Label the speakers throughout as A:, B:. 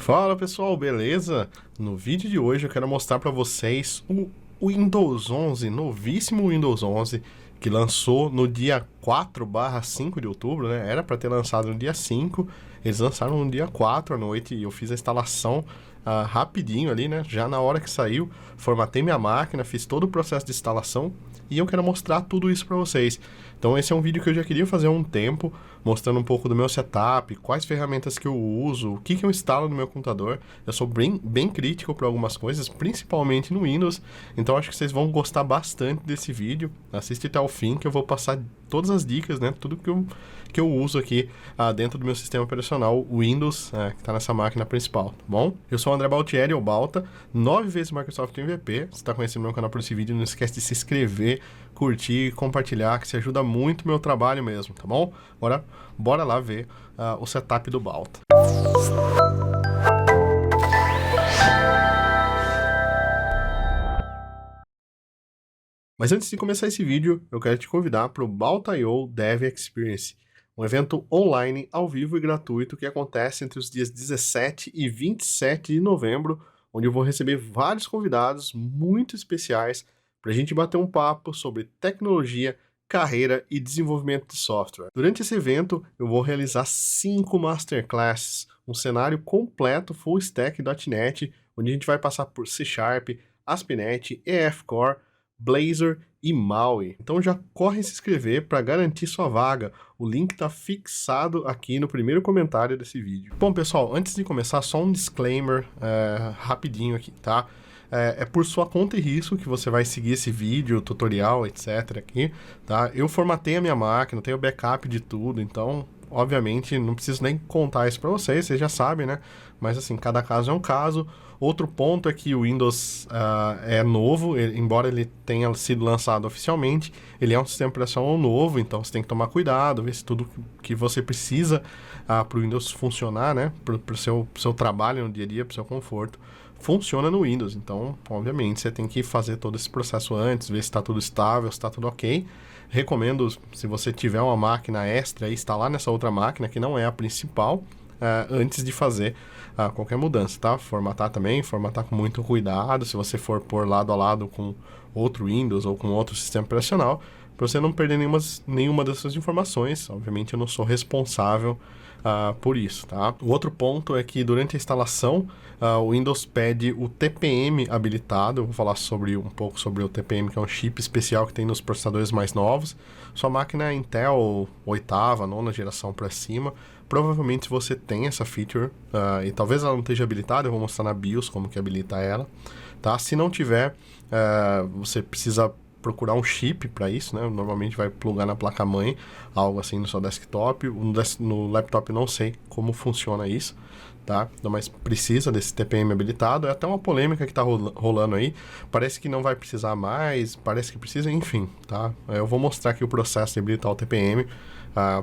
A: Fala pessoal, beleza? No vídeo de hoje eu quero mostrar para vocês o Windows 11, novíssimo Windows 11, que lançou no dia 4/5 de outubro, né? Era para ter lançado no dia 5, eles lançaram no dia 4 à noite e eu fiz a instalação rapidinho ali, né? Já na hora que saiu, formatei minha máquina, fiz todo o processo de instalação e eu quero mostrar tudo isso para vocês. Então esse é um vídeo que eu já queria fazer há um tempo, mostrando um pouco do meu setup, quais ferramentas que eu uso, o que eu instalo no meu computador. Eu sou bem crítico para algumas coisas, principalmente no Windows, então acho que vocês vão gostar bastante desse vídeo. Assiste até o fim que eu vou passar todas as dicas, né? Tudo que eu uso aqui dentro do meu sistema operacional Windows, que está nessa máquina principal, tá bom? Eu sou o André Baltieri, ou Balta, 9 vezes Microsoft MVP. Se está conhecendo meu canal por esse vídeo, não esquece de se inscrever, curtir, compartilhar, que isso ajuda muito o meu trabalho mesmo, tá bom? Agora, bora lá ver o setup do Balta. Mas antes de começar esse vídeo, eu quero te convidar para o Balta.io Dev Experience, um evento online, ao vivo e gratuito que acontece entre os dias 17 e 27 de novembro, onde eu vou receber vários convidados muito especiais para a gente bater um papo sobre tecnologia, carreira e desenvolvimento de software. Durante esse evento, eu vou realizar 5 masterclasses, um cenário completo full stack .NET, onde a gente vai passar por C#, ASP.NET, EF Core, Blazor e Maui. Então já corre se inscrever para garantir sua vaga. O link está fixado aqui no primeiro comentário desse vídeo. Bom, pessoal, antes de começar, só um disclaimer rapidinho aqui, tá? É por sua conta e risco que você vai seguir esse vídeo, tutorial, etc. aqui, tá? Eu formatei a minha máquina, tenho backup de tudo, então, obviamente, não preciso nem contar isso para vocês já sabem, né? Mas, assim, cada caso é um caso. Outro ponto é que o Windows é novo, embora ele tenha sido lançado oficialmente, ele é um sistema operacional novo, então você tem que tomar cuidado, ver se tudo que você precisa para o Windows funcionar, né? Para o seu trabalho no dia a dia, para o seu conforto, funciona no Windows. Então, obviamente, você tem que fazer todo esse processo antes, ver se está tudo estável, se está tudo ok. Recomendo, se você tiver uma máquina extra, instalar nessa outra máquina, que não é a principal, antes de fazer qualquer mudança, tá? Formatar também, formatar com muito cuidado, se você for pôr lado a lado com outro Windows ou com outro sistema operacional, para você não perder nenhuma dessas informações. Obviamente eu não sou responsável por isso, tá? O outro ponto é que durante a instalação, o Windows pede o TPM habilitado. Eu vou falar um pouco sobre o TPM, que é um chip especial que tem nos processadores mais novos. Sua máquina é Intel 8ª, 9ª geração para cima. Provavelmente você tem essa feature, e talvez ela não esteja habilitada, eu vou mostrar na BIOS como que habilita ela, tá? Se não tiver, você precisa procurar um chip para isso, né? Normalmente vai plugar na placa-mãe, algo assim no seu desktop. No laptop não sei como funciona isso, tá? Mas precisa desse TPM habilitado. É até uma polêmica que tá rolando aí. Parece que não vai precisar mais, parece que precisa, enfim, tá? Eu vou mostrar aqui o processo de habilitar o TPM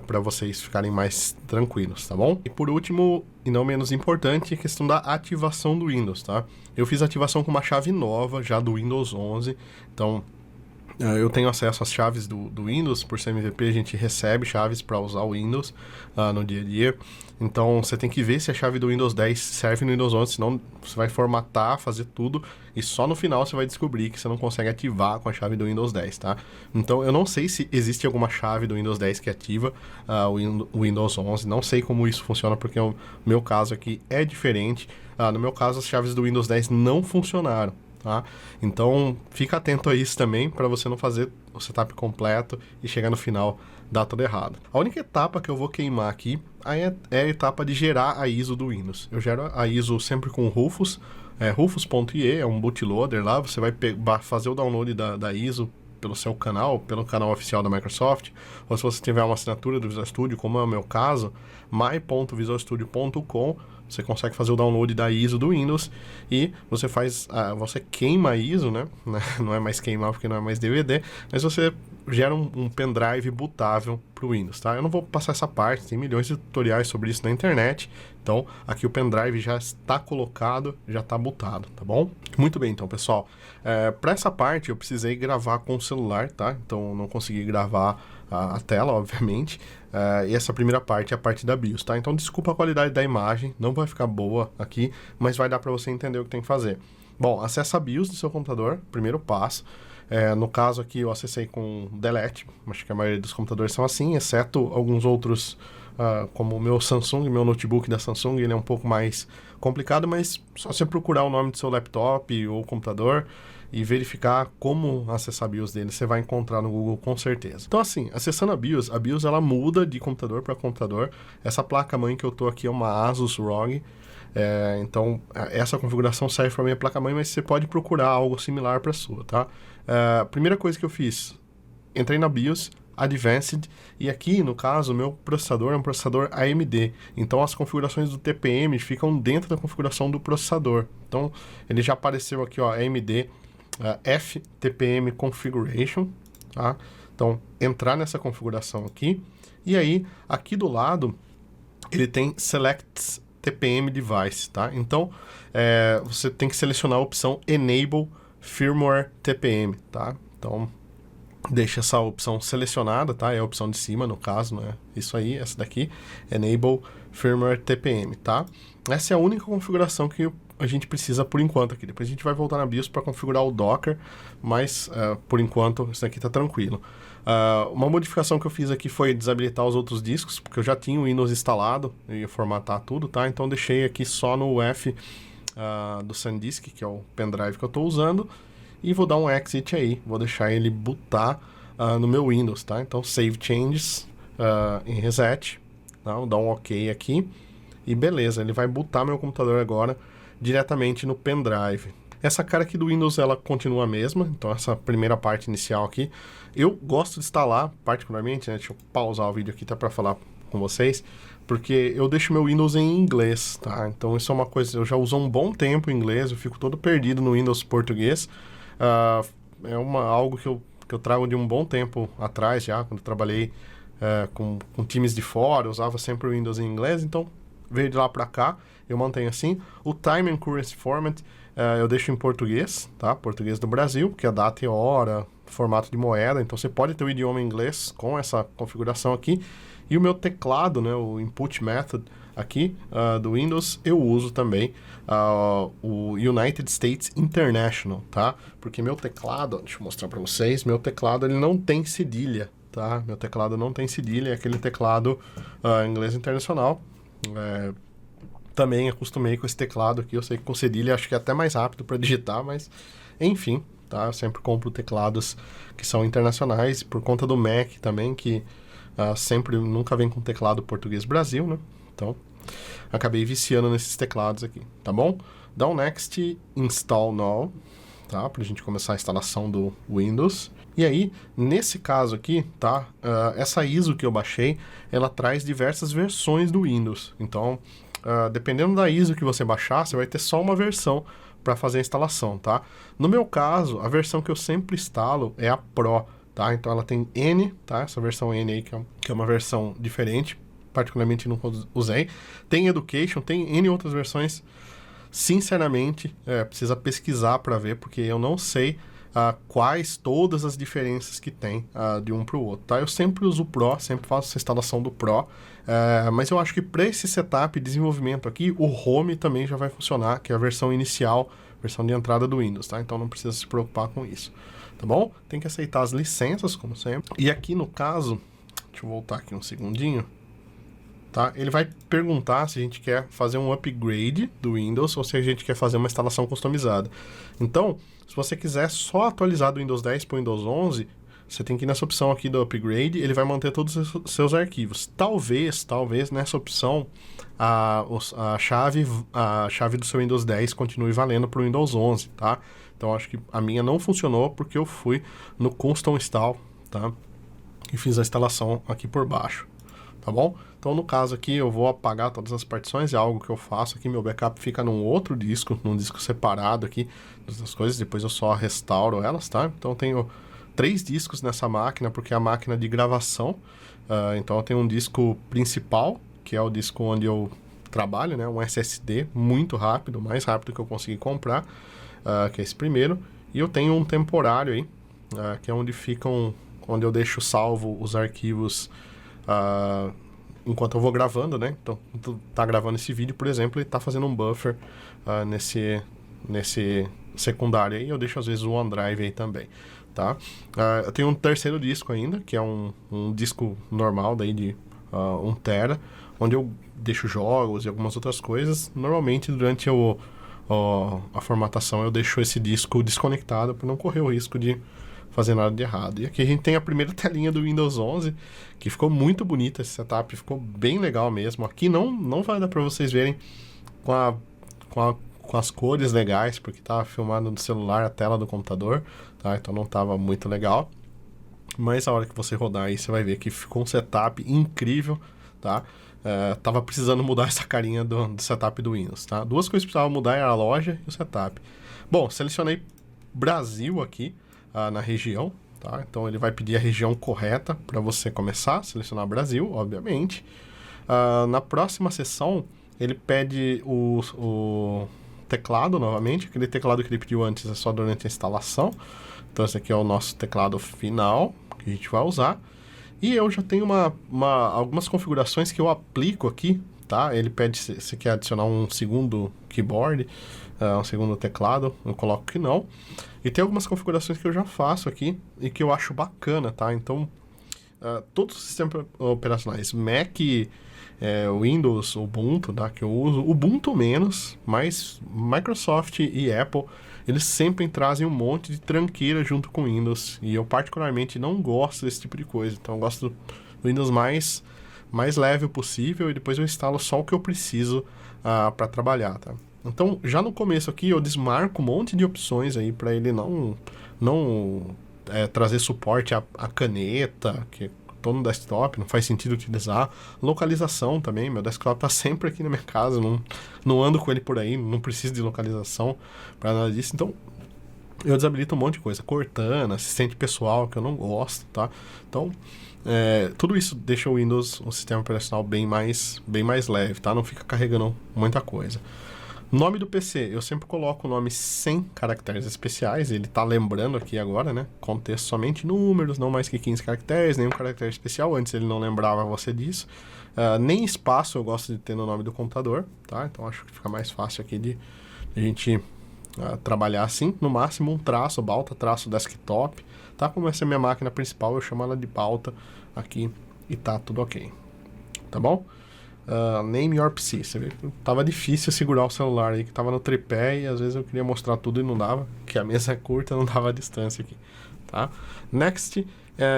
A: para vocês ficarem mais tranquilos, tá bom? E por último, e não menos importante, a questão da ativação do Windows, tá? Eu fiz a ativação com uma chave nova, já do Windows 11, então eu tenho acesso às chaves do Windows. Por ser MVP, a gente recebe chaves para usar o Windows no dia a dia. Então, você tem que ver se a chave do Windows 10 serve no Windows 11, senão você vai formatar, fazer tudo, e só no final você vai descobrir que você não consegue ativar com a chave do Windows 10, tá? Então, eu não sei se existe alguma chave do Windows 10 que ativa o Windows 11, não sei como isso funciona, porque o meu caso aqui é diferente. No meu caso, as chaves do Windows 10 não funcionaram. Tá? Então, fica atento a isso também, para você não fazer o setup completo e chegar no final dar tudo errado. A única etapa que eu vou queimar aqui é a etapa de gerar a ISO do Windows. Eu gero a ISO sempre com Rufus, Rufus.ie, é um bootloader lá. Você vai fazer o download da ISO pelo seu canal, pelo canal oficial da Microsoft, ou se você tiver uma assinatura do Visual Studio, como é o meu caso, my.visualstudio.com, você consegue fazer o download da ISO do Windows e você você queima a ISO, né? Não é mais queimar porque não é mais DVD, mas você gera um pendrive bootável para o Windows, tá? Eu não vou passar essa parte, tem milhões de tutoriais sobre isso na internet, então aqui o pendrive já está colocado, já está bootado, tá bom? Muito bem, então, pessoal, para essa parte eu precisei gravar com o celular, tá? Então eu não consegui gravar a tela, obviamente, e essa primeira parte é a parte da BIOS, tá? Então, desculpa a qualidade da imagem, não vai ficar boa aqui, mas vai dar para você entender o que tem que fazer. Bom, acessa a BIOS do seu computador, primeiro passo. No caso aqui, eu acessei com delete, acho que a maioria dos computadores são assim, exceto alguns outros, como o meu Samsung, meu notebook da Samsung, ele é um pouco mais complicado, mas só você procurar o nome do seu laptop ou computador e verificar como acessar a BIOS dele, você vai encontrar no Google com certeza. Então assim, acessando a BIOS ela muda de computador para computador. Essa placa-mãe que eu tô aqui é uma Asus ROG, então essa configuração serve para minha placa-mãe, mas você pode procurar algo similar para a sua, tá? A primeira coisa que eu fiz, entrei na BIOS, Advanced, e aqui, no caso, o meu processador é um processador AMD, então as configurações do TPM ficam dentro da configuração do processador. Então, ele já apareceu aqui, ó, AMD FTPM Configuration, tá? Então, entrar nessa configuração aqui, e aí, aqui do lado, ele tem Select TPM Device, tá? Então, você tem que selecionar a opção Enable Firmware TPM, tá? Então, deixa essa opção selecionada, tá? É a opção de cima, no caso, né? Isso aí, essa daqui, Enable Firmware TPM, tá? Essa é a única configuração que a gente precisa por enquanto aqui. Depois a gente vai voltar na BIOS para configurar o Docker, mas por enquanto isso aqui tá tranquilo. Uma modificação que eu fiz aqui foi desabilitar os outros discos, porque eu já tinha o Windows instalado, eu ia formatar tudo, tá? Então deixei aqui só no UEFI do SanDisk, que é o pendrive que eu estou usando, e vou dar um exit aí, vou deixar ele bootar no meu Windows, tá? Então save changes em reset, tá? Vou dar um ok aqui, e beleza, ele vai bootar meu computador agora diretamente no pendrive. Essa cara aqui do Windows, ela continua a mesma, então essa primeira parte inicial aqui, eu gosto de instalar, particularmente, né? Deixa eu pausar o vídeo aqui, tá, para falar com vocês, porque eu deixo meu Windows em inglês, tá? Então isso é uma coisa, eu já uso há um bom tempo inglês, eu fico todo perdido no Windows português. É algo que eu trago de um bom tempo atrás já, quando eu trabalhei com times de fora, eu usava sempre o Windows em inglês, então veio de lá para cá, eu mantenho assim. O Time and Currency Format eu deixo em português, tá? Português do Brasil, que é data e hora, formato de moeda, então você pode ter o idioma inglês com essa configuração aqui. E o meu teclado, né, o Input Method aqui do Windows, eu uso também o United States International, tá? Porque meu teclado, deixa eu mostrar para vocês, meu teclado ele não tem cedilha, tá? Meu teclado não tem cedilha, é aquele teclado inglês internacional. Também acostumei com esse teclado aqui, eu sei que com cedilha acho que é até mais rápido para digitar, mas enfim, tá? Eu sempre compro teclados que são internacionais, por conta do Mac também, que sempre nunca vem com teclado português Brasil, né? Então, acabei viciando nesses teclados aqui, tá bom? Dá um Next Install Now, tá? Pra gente começar a instalação do Windows. E aí, nesse caso aqui, tá? Essa ISO que eu baixei, ela traz diversas versões do Windows. Então, dependendo da ISO que você baixar, você vai ter só uma versão para fazer a instalação, tá? No meu caso, a versão que eu sempre instalo é a Pro, tá? Então ela tem N, tá? Essa versão N aí, que é uma versão diferente, particularmente nunca usei. Tem Education, tem N outras versões. Sinceramente, precisa pesquisar para ver, porque eu não sei quais todas as diferenças que tem de um para o outro, tá? Eu sempre uso o Pro, sempre faço essa instalação do Pro, mas eu acho que para esse setup de desenvolvimento aqui, o Home também já vai funcionar, que é a versão inicial, versão de entrada do Windows, tá? Então não precisa se preocupar com isso, tá bom? Tem que aceitar as licenças, como sempre. E aqui no caso, deixa eu voltar aqui um segundinho, tá? Ele vai perguntar se a gente quer fazer um upgrade do Windows ou se a gente quer fazer uma instalação customizada. Então, se você quiser só atualizar do Windows 10 para o Windows 11, você tem que ir nessa opção aqui do upgrade, ele vai manter todos os seus arquivos. Talvez nessa opção a chave do seu Windows 10 continue valendo para o Windows 11, tá? Então, acho que a minha não funcionou porque eu fui no Custom Install, tá? E fiz a instalação aqui por baixo, tá bom? Então, no caso aqui, eu vou apagar todas as partições, é algo que eu faço aqui, meu backup fica num outro disco, num disco separado aqui, das coisas, depois eu só restauro elas, tá? Então, eu tenho 3 discos nessa máquina, porque é a máquina de gravação, então eu tenho um disco principal, que é o disco onde eu trabalho, né? Um SSD muito rápido, mais rápido que eu consegui comprar, que é esse primeiro, e eu tenho um temporário aí, que é onde ficam onde eu deixo salvo os arquivos enquanto eu vou gravando, né? Então, tu tá gravando esse vídeo, por exemplo, ele tá fazendo um buffer nesse secundário aí, eu deixo às vezes o OneDrive aí também, tá? Eu tenho um terceiro disco ainda, que é um disco normal daí de 1 tera, onde eu deixo jogos e algumas outras coisas. Normalmente, durante a formatação, eu deixo esse disco desconectado para não correr o risco de fazer nada de errado. E aqui a gente tem a primeira telinha do Windows 11, que ficou muito bonita esse setup, ficou bem legal mesmo. Aqui não vai dar para vocês verem com as cores legais, porque estava filmado no celular a tela do computador, tá? Então não estava muito legal. Mas a hora que você rodar aí, você vai ver que ficou um setup incrível, tá? Tava precisando mudar essa carinha do setup do Windows, tá? Duas coisas que precisavam mudar era a loja e o setup. Bom, selecionei Brasil aqui na região, tá? Então ele vai pedir a região correta para você começar, selecionar Brasil, obviamente. Na próxima sessão, ele pede o teclado novamente, aquele teclado que ele pediu antes é só durante a instalação. Então esse aqui é o nosso teclado final que a gente vai usar. E eu já tenho algumas configurações que eu aplico aqui, tá? Ele pede se você quer adicionar um segundo keyboard, um segundo teclado, eu coloco que não. E tem algumas configurações que eu já faço aqui e que eu acho bacana, tá? Então, todos os sistemas operacionais, Mac, Windows, Ubuntu, tá? Que eu uso, Ubuntu menos, mas Microsoft e Apple, eles sempre trazem um monte de tranqueira junto com o Windows. E eu particularmente não gosto desse tipo de coisa. Então eu gosto do Windows mais leve possível e depois eu instalo só o que eu preciso para trabalhar, tá? Então já no começo aqui eu desmarco um monte de opções aí para ele não trazer suporte à caneta, que tô no desktop, não faz sentido utilizar. Localização também, meu desktop tá sempre aqui na minha casa, não ando com ele por aí, não preciso de localização para nada disso. Então, eu desabilito um monte de coisa. Cortana, assistente pessoal, que eu não gosto, tá? Então, tudo isso deixa o Windows, um sistema operacional bem mais leve, tá? Não fica carregando muita coisa. Nome do PC, eu sempre coloco o nome sem caracteres especiais, ele tá lembrando aqui agora, né? Contexto somente números, não mais que 15 caracteres, nenhum caractere especial, antes ele não lembrava você disso. Nem espaço eu gosto de ter no nome do computador, tá? Então acho que fica mais fácil aqui de a gente trabalhar assim. No máximo um traço, Balta, traço desktop, tá? Como essa é a minha máquina principal, eu chamo ela de Balta aqui e tá tudo ok, tá bom? Name your PC. Você vê que tava difícil segurar o celular aí, que tava no tripé e às vezes eu queria mostrar tudo e não dava, que a mesa é curta, não dava a distância aqui, tá? Next,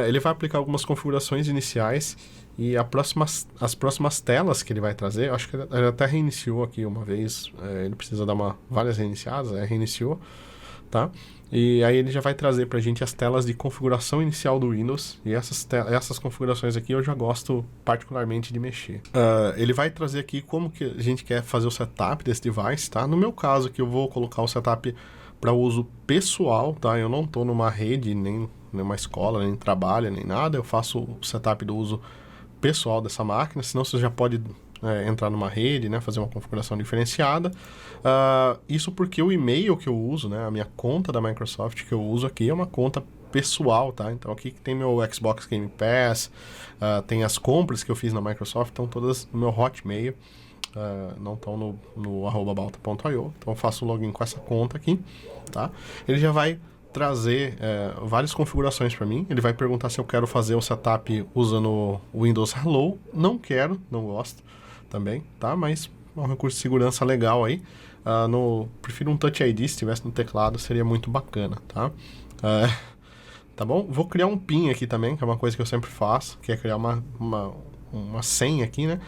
A: ele vai aplicar algumas configurações iniciais e as próximas telas que ele vai trazer, acho que ele até reiniciou aqui uma vez, ele precisa dar várias reiniciadas, reiniciou, tá? E aí ele já vai trazer pra gente as telas de configuração inicial do Windows. E essas configurações aqui eu já gosto particularmente de mexer. Ele vai trazer aqui como que a gente quer fazer o setup desse device, tá? No meu caso aqui eu vou colocar o setup para uso pessoal, tá? Eu não tô numa rede, nem numa escola, nem trabalho, nem nada. Eu faço o setup do uso pessoal dessa máquina, senão você já pode entrar numa rede, né, fazer uma configuração diferenciada. Isso porque o e-mail que eu uso, né, a minha conta da Microsoft que eu uso aqui é uma conta pessoal, tá? Então aqui tem meu Xbox Game Pass, tem as compras que eu fiz na Microsoft, estão todas no meu Hotmail, não estão no @balta.io, então eu faço o login com essa conta aqui, tá? Ele já vai trazer várias configurações para mim. Ele vai perguntar se eu quero fazer o setup usando o Windows Hello. Não quero, não gosto também, tá? Mas é um recurso de segurança legal aí. Prefiro um Touch ID, se tivesse no teclado seria muito bacana, tá? Tá bom? Vou criar um PIN aqui também, que é uma coisa que eu sempre faço, que é criar uma senha aqui, né?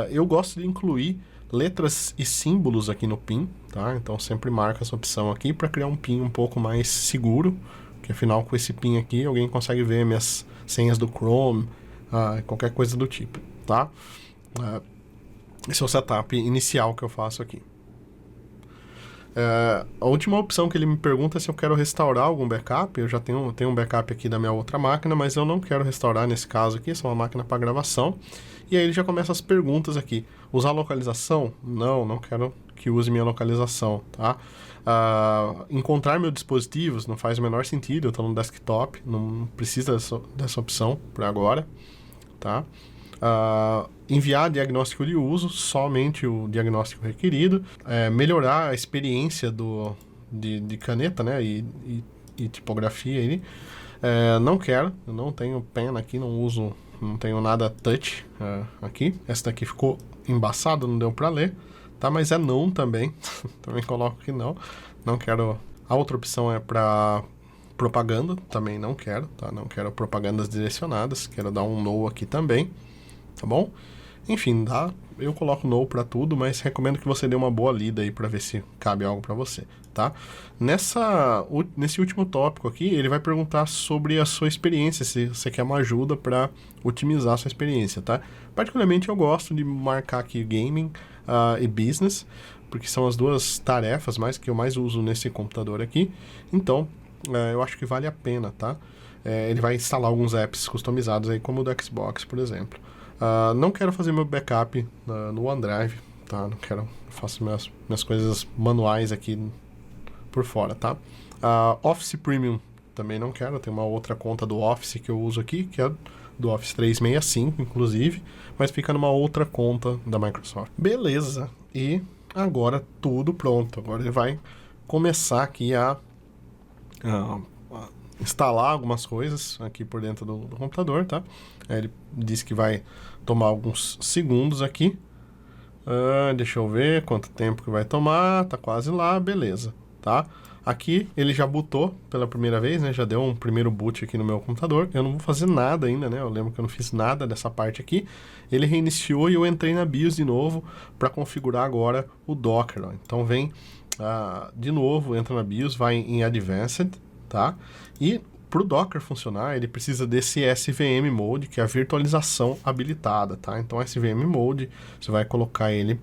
A: Eu gosto de incluir letras e símbolos aqui no PIN, tá? Então sempre marca essa opção aqui para criar um PIN um pouco mais seguro, que afinal com esse PIN aqui alguém consegue ver minhas senhas do Chrome, qualquer coisa do tipo, tá? Esse é o setup inicial que eu faço aqui. A última opção que ele me pergunta é se eu quero restaurar algum backup. Eu já tenho um backup aqui da minha outra máquina, mas eu não quero restaurar nesse caso aqui, essa é uma máquina para gravação. E aí ele já começa as perguntas aqui. Usar localização? Não quero que use minha localização, tá? Encontrar meus dispositivos não faz o menor sentido, eu estou no desktop, não precisa dessa opção por agora, tá? Enviar diagnóstico de uso, somente o diagnóstico requerido, melhorar a experiência de caneta, né, e tipografia aí. Não quero, eu não tenho pen aqui, não tenho nada touch aqui. Essa daqui ficou embaçada, não deu para ler, tá? Mas é não também, também coloco que não quero. A outra opção é para propaganda, também não quero, tá? Não quero propagandas direcionadas, quero dar um no aqui também, tá bom? Enfim, eu coloco no para tudo, mas recomendo que você dê uma boa lida aí para ver se cabe algo para você, tá? Nesse último tópico aqui, ele vai perguntar sobre a sua experiência, se você quer uma ajuda para otimizar a sua experiência, tá? Particularmente eu gosto de marcar aqui gaming e business, porque são as duas tarefas que eu mais uso nesse computador aqui, então eu acho que vale a pena, tá? Ele vai instalar alguns apps customizados aí, como o do Xbox, por exemplo. Não quero fazer meu backup no OneDrive, tá? Não quero, faço minhas coisas manuais aqui por fora, tá? Office Premium também não quero, tem uma outra conta do Office que eu uso aqui, que é do Office 365, inclusive, mas fica numa outra conta da Microsoft. Beleza, e agora tudo pronto, agora ele vai começar aqui a instalar algumas coisas aqui por dentro do computador, tá? Ele disse que vai tomar alguns segundos aqui. Deixa eu ver quanto tempo que vai tomar. Tá quase lá, beleza, tá? Aqui ele já bootou pela primeira vez, né? Já deu um primeiro boot aqui no meu computador. Eu não vou fazer nada ainda, né? Eu lembro que eu não fiz nada dessa parte aqui. Ele reiniciou e eu entrei na BIOS de novo para configurar agora o Docker, ó. Então vem de novo, entra na BIOS, vai em Advanced, tá? E para o Docker funcionar, ele precisa desse SVM Mode, que é a virtualização habilitada, tá? Então, SVM Mode, você vai colocar ele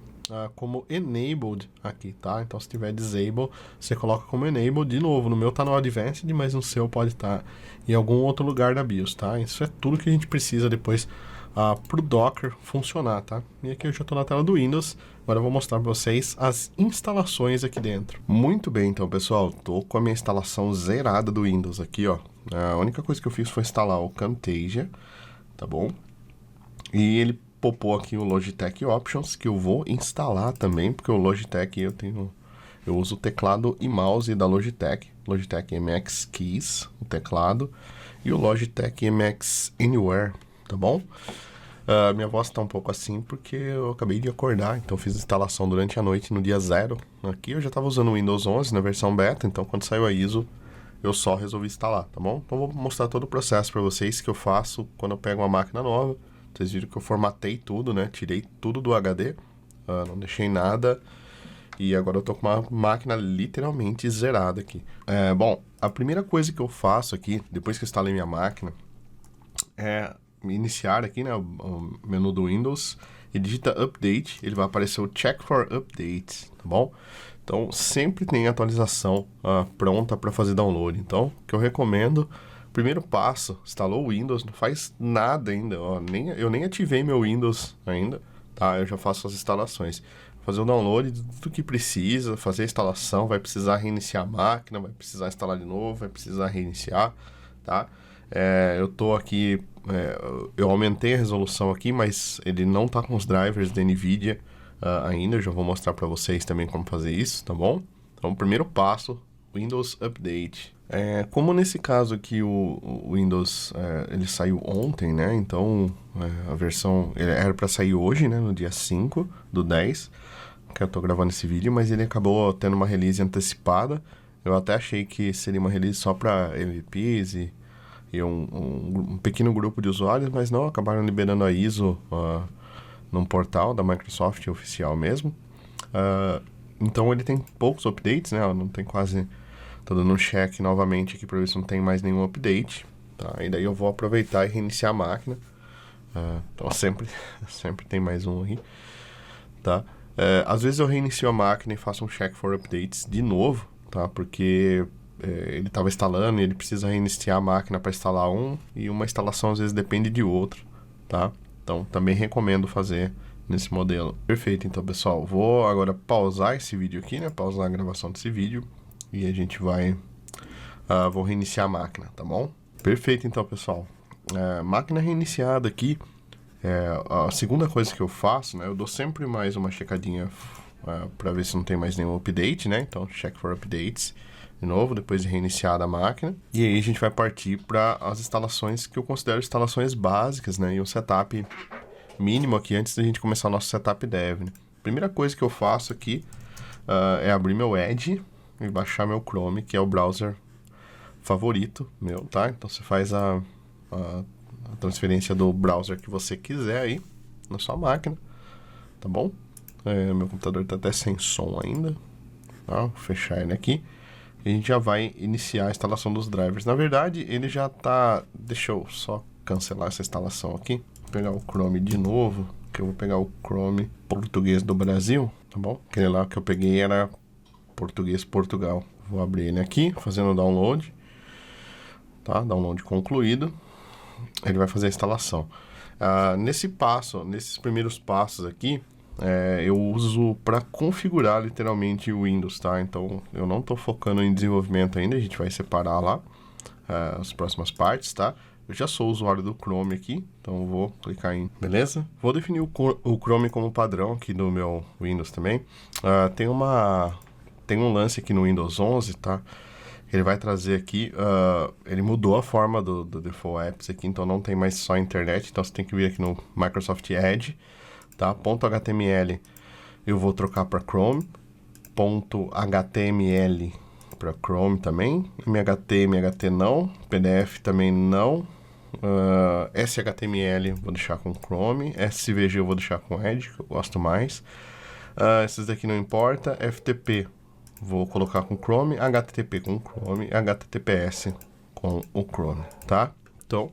A: como Enabled aqui, tá? Então, se tiver Disable, você coloca como Enabled. De novo, no meu tá no Advanced, mas no seu pode estar em algum outro lugar da BIOS, tá? Isso é tudo que a gente precisa depois para o Docker funcionar, tá? E aqui eu já estou na tela do Windows. Agora eu vou mostrar para vocês as instalações aqui dentro. Muito bem, então, pessoal, tô com a minha instalação zerada do Windows aqui, ó. A única coisa que eu fiz foi instalar o Camtasia, tá bom? E ele popou aqui o Logitech Options, que eu vou instalar também, porque o Logitech eu uso o teclado e mouse da Logitech MX Keys, o teclado, e o Logitech MX Anywhere, tá bom? Minha voz tá um pouco assim porque eu acabei de acordar, então fiz instalação durante a noite no dia 0. Aqui eu já estava usando o Windows 11 na versão beta, então quando saiu a ISO eu só resolvi instalar, tá bom? Então vou mostrar todo o processo para vocês que eu faço quando eu pego uma máquina nova. Vocês viram que eu formatei tudo, né? Tirei tudo do HD, não deixei nada. E agora eu tô com uma máquina literalmente zerada aqui. Bom, a primeira coisa que eu faço aqui, depois que eu instalei minha máquina, é iniciar aqui, né, o menu do Windows e digita Update, ele vai aparecer o Check for Updates, tá bom? Então, sempre tem atualização pronta para fazer download. Então, o que eu recomendo, primeiro passo, instalou o Windows, não faz nada ainda, ó, eu nem ativei meu Windows ainda, tá? Eu já faço as instalações. Fazer o download de tudo que precisa, fazer a instalação, vai precisar reiniciar a máquina, vai precisar instalar de novo, vai precisar reiniciar, tá? Eu tô aqui, eu aumentei a resolução aqui, mas ele não tá com os drivers da NVIDIA ainda, eu já vou mostrar para vocês também como fazer isso, tá bom? Então, primeiro passo, Windows Update. Como nesse caso aqui o Windows, ele saiu ontem, né? Então, a versão, ele era para sair hoje, né? No dia 5 do 10, que eu tô gravando esse vídeo, mas ele acabou tendo uma release antecipada. Eu até achei que seria uma release só para MVPs e um pequeno grupo de usuários, mas não, acabaram liberando a ISO num portal da Microsoft oficial mesmo. Então ele tem poucos updates, né? Não tem quase... Tô dando um check novamente aqui para ver se não tem mais nenhum update, tá? E daí eu vou aproveitar e reiniciar a máquina. Então sempre tem mais um aqui, tá? Às vezes eu reinicio a máquina e faço um check for updates de novo, tá? Porque ele estava instalando e ele precisa reiniciar a máquina para instalar e uma instalação às vezes depende de outra, tá? Então também recomendo fazer nesse modelo. Perfeito, então, pessoal. Vou agora pausar esse vídeo aqui, né? Pausar a gravação desse vídeo. E a gente vai... vou reiniciar a máquina, tá bom? Perfeito, então, pessoal. Máquina reiniciada aqui. A segunda coisa que eu faço, né? Eu dou sempre mais uma checadinha para ver se não tem mais nenhum update, né? Então, check for updates de novo, depois de reiniciar a máquina. E aí a gente vai partir para as instalações que eu considero instalações básicas, né? E um setup mínimo aqui antes da gente começar o nosso setup dev, né? Primeira coisa que eu faço aqui é abrir meu Edge e baixar meu Chrome, que é o browser favorito meu, tá? Então você faz a transferência do browser que você quiser aí na sua máquina, tá bom? Meu computador tá até sem som ainda, tá? Vou fechar ele aqui e a gente já vai iniciar a instalação dos drivers. Na verdade, ele já tá... Deixa eu só cancelar essa instalação aqui, vou pegar o Chrome de novo, que eu vou pegar o Chrome português do Brasil, tá bom? Aquele lá que eu peguei era português Portugal. Vou abrir ele aqui, fazendo o download, tá? Download concluído. Ele vai fazer a instalação. Nesses primeiros passos aqui, eu uso para configurar literalmente o Windows, tá? Então, eu não estou focando em desenvolvimento ainda, a gente vai separar lá as próximas partes, tá? Eu já sou usuário do Chrome aqui, então eu vou clicar em... Beleza? Vou definir o Chrome como padrão aqui do meu Windows também. Tem um lance aqui no Windows 11, tá? Ele vai trazer aqui, ele mudou a forma do Default Apps aqui, então não tem mais só internet, então você tem que vir aqui no Microsoft Edge, tá? .html eu vou trocar para Chrome, .html para Chrome também, MHT não, PDF também não, SHTML vou deixar com Chrome, SVG eu vou deixar com Edge, que eu gosto mais, esses daqui não importa, FTP vou colocar com Chrome, HTTP com Chrome, HTTPS com o Chrome, tá? Então,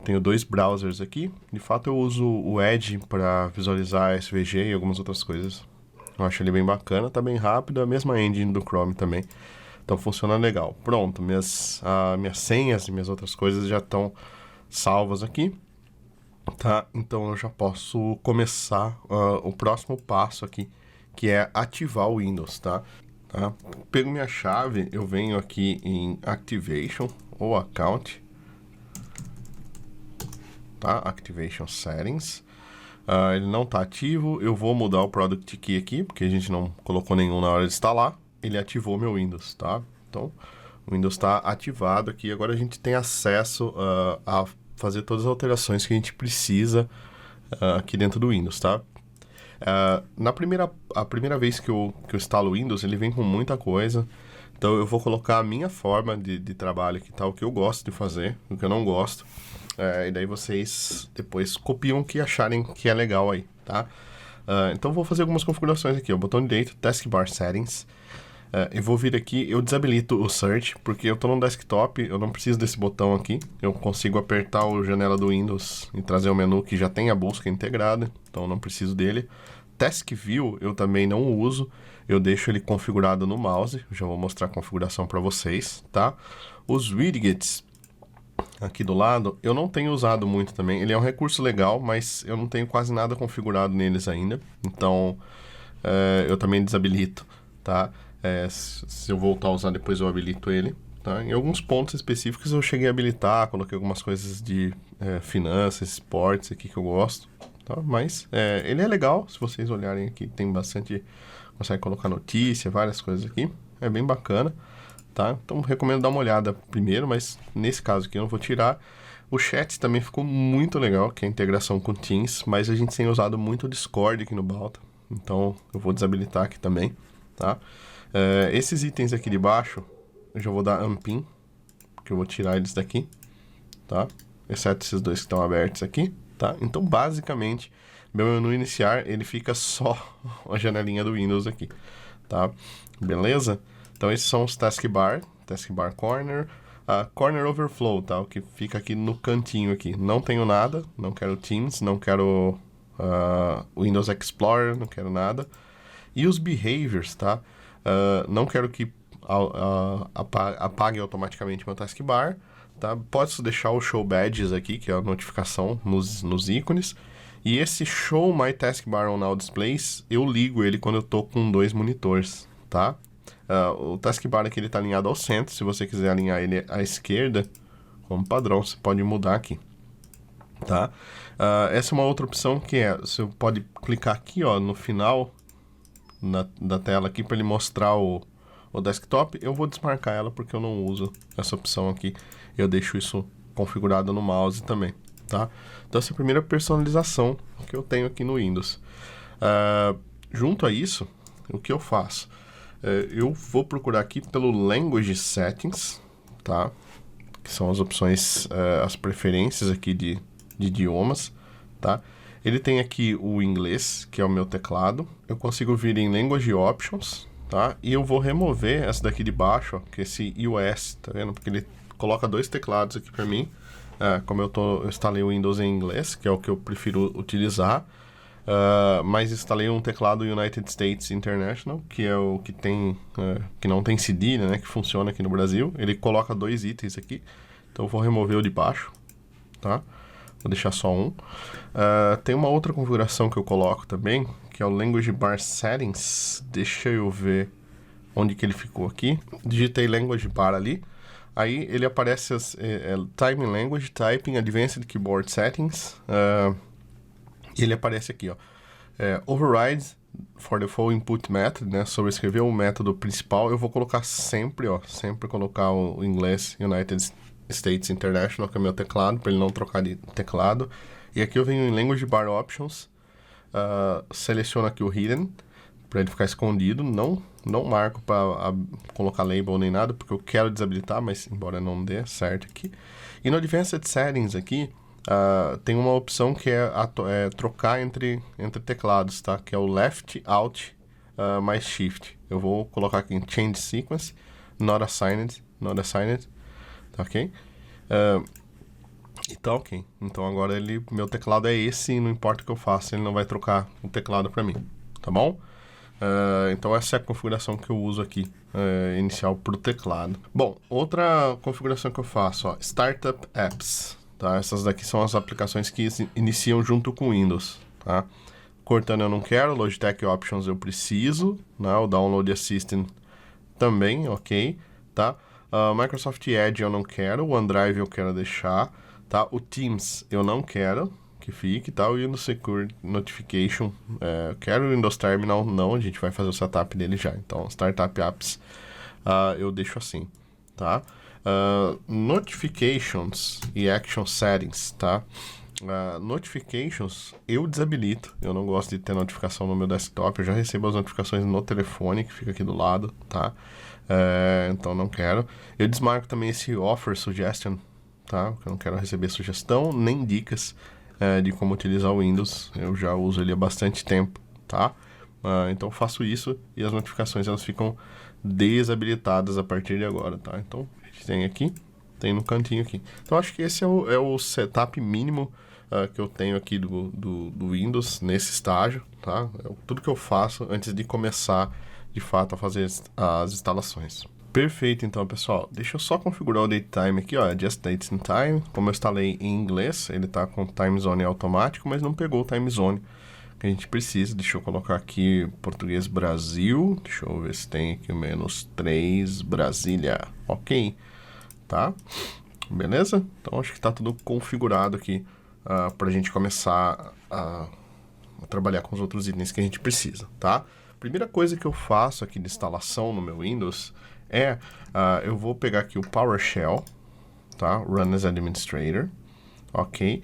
A: tenho dois browsers aqui. De fato, eu uso o Edge para visualizar SVG e algumas outras coisas. Eu acho ele bem bacana, tá bem rápido, a mesma engine do Chrome também. Então, funciona legal. Pronto, minhas senhas e minhas outras coisas já estão salvas aqui, tá? Então, eu já posso começar o próximo passo aqui, que é ativar o Windows, tá? Pego minha chave, eu venho aqui em Activation ou Account, tá? Activation Settings. Ele não está ativo, eu vou mudar o Product Key aqui, porque a gente não colocou nenhum na hora de instalar. Ele ativou meu Windows, tá? Então, o Windows está ativado aqui. Agora a gente tem acesso a fazer todas as alterações que a gente precisa aqui dentro do Windows, tá? A primeira vez que eu instalo o Windows, ele vem com muita coisa. Então eu vou colocar a minha forma de trabalho aqui, tá? O que eu gosto de fazer, o que eu não gosto. E daí vocês depois copiam o que acharem que é legal aí, tá? Então eu vou fazer algumas configurações aqui. O botão direito, Taskbar Settings. Eu vou vir aqui, eu desabilito o Search, porque eu tô no desktop, eu não preciso desse botão aqui. Eu consigo apertar a janela do Windows e trazer o menu que já tem a busca integrada, então eu não preciso dele. Task View eu também não uso, eu deixo ele configurado no mouse, já vou mostrar a configuração para vocês, tá? Os widgets aqui do lado, eu não tenho usado muito também, ele é um recurso legal, mas eu não tenho quase nada configurado neles ainda, então eu também desabilito, tá? Se eu voltar a usar depois eu habilito ele, tá? Em alguns pontos específicos eu cheguei a habilitar, coloquei algumas coisas de finanças, esportes aqui que eu gosto, tá? Mas ele é legal, se vocês olharem aqui tem bastante, consegue colocar notícia, várias coisas aqui, é bem bacana, tá? Então recomendo dar uma olhada primeiro, mas nesse caso aqui eu não vou tirar. O chat também ficou muito legal, que é a integração com Teams, mas a gente tem usado muito o Discord aqui no Balta, então eu vou desabilitar aqui também, tá? Esses itens aqui de baixo, eu já vou dar unpin, que eu vou tirar eles daqui, tá? Exceto esses dois que estão abertos aqui, tá? Então, basicamente, meu menu iniciar, ele fica só a janelinha do Windows aqui, tá? Beleza? Então, esses são os Taskbar Corner, Corner Overflow, tá? O que fica aqui no cantinho aqui. Não tenho nada, não quero Teams, não quero Windows Explorer, não quero nada. E os Behaviors, tá? Não quero que apague automaticamente meu taskbar, tá? Posso deixar o Show Badges aqui, que é a notificação nos ícones. E esse Show My Taskbar on All Displays, eu ligo ele quando eu tô com 2 monitores, tá? O taskbar aqui ele tá alinhado ao centro. Se você quiser alinhar ele à esquerda, como padrão, você pode mudar aqui, tá? Essa é uma outra opção que você pode clicar aqui, ó, no final da tela aqui para ele mostrar o desktop. Eu vou desmarcar ela porque eu não uso essa opção aqui. Eu deixo isso configurado no mouse também, tá? Então essa é a primeira personalização que eu tenho aqui no Windows. Junto a isso, o que eu faço? Eu vou procurar aqui pelo Language Settings, tá? Que são as opções, as preferências aqui de idiomas, tá? Ele tem aqui o inglês, que é o meu teclado. Eu consigo vir em Language Options, tá? E eu vou remover essa daqui de baixo, ó, que é esse US, tá vendo? Porque ele coloca 2 teclados aqui para mim. Como eu instalei o Windows em inglês, que é o que eu prefiro utilizar. Mas instalei um teclado United States International, que é o que tem, que não tem cedilha, né? Que funciona aqui no Brasil. Ele coloca 2 itens aqui. Então eu vou remover o de baixo, tá? Vou deixar só um. Tem uma outra configuração que eu coloco também, que é o Language Bar Settings. Deixa eu ver onde que ele ficou aqui. Digitei Language Bar ali. Aí ele aparece Typing Language, Typing, Advanced Keyboard Settings. E ele aparece aqui, ó. Override for the full input method, né? Sobrescrever o método principal. Eu vou colocar sempre, ó. Sempre colocar o inglês United States International, que é meu teclado, para ele não trocar de teclado. E aqui eu venho em Language Bar Options, seleciono aqui o Hidden, para ele ficar escondido. Não marco para colocar label nem nada, porque eu quero desabilitar, mas embora não dê certo aqui. E no Advanced Settings aqui, tem uma opção que é trocar entre teclados, tá? Que é o Left, Alt, mais Shift. Eu vou colocar aqui em Change Sequence, Not Assigned, tá ok? E tá ok. Então agora meu teclado é esse e não importa o que eu faça, ele não vai trocar o teclado para mim, tá bom? Então essa é a configuração que eu uso aqui, inicial para o teclado. Bom, outra configuração que eu faço, ó, Startup Apps, tá? Essas daqui são as aplicações que iniciam junto com o Windows, tá? Cortana eu não quero, Logitech Options eu preciso, né? O Download Assistant também, ok, tá? Microsoft Edge eu não quero, o OneDrive eu quero deixar, tá? O Teams eu não quero que fique, tá? O Windows Secure Notification, eu quero o Windows Terminal, não, a gente vai fazer o setup dele já. Então, Startup Apps eu deixo assim, tá? Notifications e Action Settings, tá? Notifications eu desabilito, eu não gosto de ter notificação no meu desktop, eu já recebo as notificações no telefone que fica aqui do lado, tá? Então não quero. Eu desmarco também esse Offer Suggestion, tá? Porque eu não quero receber sugestão nem dicas de como utilizar o Windows, eu já uso ele há bastante tempo, tá? Então faço isso e as notificações elas ficam desabilitadas a partir de agora, tá? Então a gente tem aqui, tem no cantinho aqui. Então acho que esse é o setup mínimo que eu tenho aqui do Windows nesse estágio, tá? É tudo que eu faço antes de começar de fato a fazer as instalações. Perfeito, então, pessoal. Deixa eu só configurar o date time aqui, ó, Just Date and Time. Como eu instalei em inglês, ele tá com time zone automático, mas não pegou o time zone que a gente precisa. Deixa eu colocar aqui português Brasil. Deixa eu ver se tem aqui o -3 Brasília. Ok, tá? Beleza? Então, acho que tá tudo configurado aqui pra gente começar a trabalhar com os outros itens que a gente precisa, tá? Primeira coisa que eu faço aqui de instalação no meu Windows eu vou pegar aqui o PowerShell, tá? Run as Administrator, ok?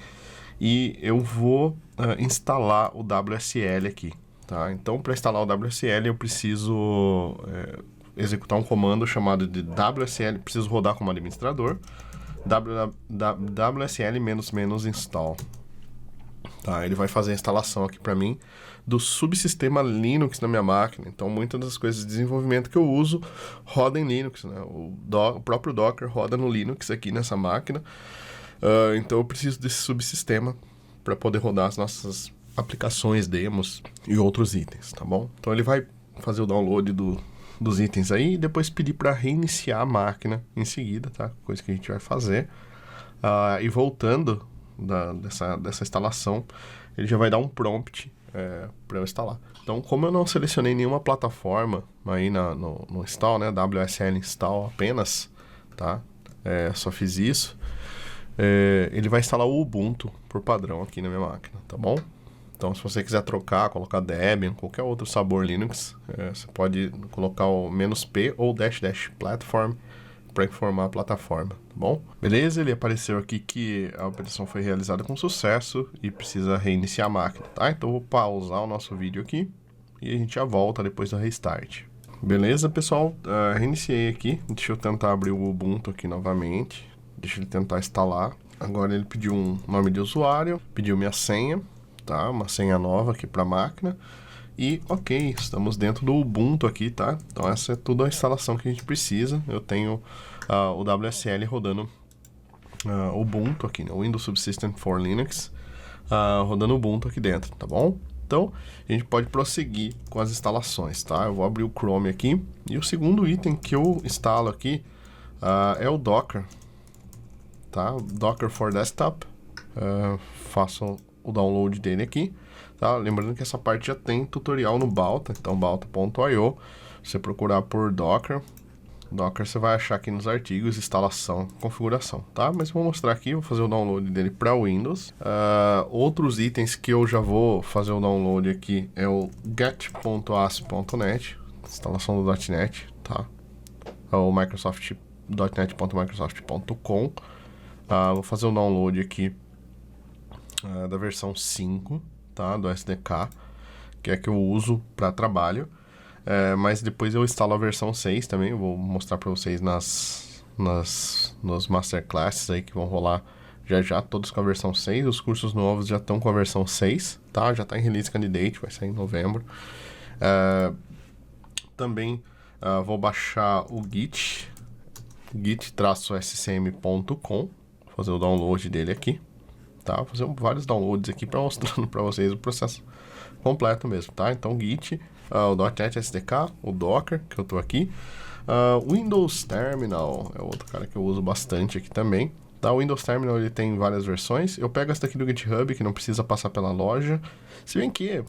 A: E eu vou instalar o WSL aqui, tá? Então, para instalar o WSL, eu preciso executar um comando chamado de WSL, preciso rodar como administrador, WSL -- install. Tá, ele vai fazer a instalação aqui para mim do subsistema Linux na minha máquina. Então, muitas das coisas de desenvolvimento que eu uso rodam em Linux, né? O próprio Docker roda no Linux aqui nessa máquina. Então, eu preciso desse subsistema para poder rodar as nossas aplicações, demos e outros itens, tá bom? Então, ele vai fazer o download dos itens aí e depois pedir para reiniciar a máquina em seguida, tá? Coisa que a gente vai fazer. E voltando dessa instalação, ele já vai dar um prompt para eu instalar. Então, como eu não selecionei nenhuma plataforma aí no install, né, WSL install apenas, tá? Só fiz isso. Ele vai instalar o Ubuntu por padrão aqui na minha máquina, tá bom? Então, se você quiser trocar, colocar Debian, qualquer outro sabor Linux, você pode colocar o "-p" ou -- platform para informar a plataforma, tá bom? Beleza, ele apareceu aqui que a operação foi realizada com sucesso e precisa reiniciar a máquina, tá? Então, eu vou pausar o nosso vídeo aqui e a gente já volta depois do restart. Beleza, pessoal? Reiniciei aqui. Deixa eu tentar abrir o Ubuntu aqui novamente. Deixa ele tentar instalar. Agora ele pediu um nome de usuário, pediu minha senha, tá? Uma senha nova aqui para a máquina. E ok, estamos dentro do Ubuntu aqui, tá? Então essa é toda a instalação que a gente precisa. Eu tenho o WSL rodando Ubuntu aqui, né? Windows Subsystem for Linux, rodando Ubuntu aqui dentro, tá bom? Então a gente pode prosseguir com as instalações, tá? Eu vou abrir o Chrome aqui. E o segundo item que eu instalo aqui é o Docker, tá? Docker for Desktop. Faço o download dele aqui, tá? Lembrando que essa parte já tem tutorial no Balta, então balta.io. Você procurar por Docker, você vai achar aqui nos artigos instalação, configuração, tá? Mas eu vou mostrar aqui, vou fazer o download dele para Windows. Outros itens que eu já vou fazer o download aqui é o get.as.net, instalação do .NET, tá? O .NET.microsoft.com. Vou fazer o download aqui da versão 5, tá? Do SDK, que é que eu uso para trabalho. Mas depois eu instalo a versão 6 também. Eu vou mostrar para vocês nos masterclasses aí que vão rolar já, todos com a versão 6. Os cursos novos já estão com a versão 6, tá? Já está em release candidate, vai sair em novembro. Também vou baixar o git-scm.com, fazer o download dele aqui, tá? Vou fazer vários downloads aqui para mostrando para vocês o processo completo mesmo, tá? Então Git, o .NET SDK, o Docker, que eu tô aqui, Windows Terminal é outro cara que eu uso bastante aqui também, tá? O Windows Terminal ele tem várias versões. Eu pego essa daqui do GitHub, que não precisa passar pela loja, se bem que eu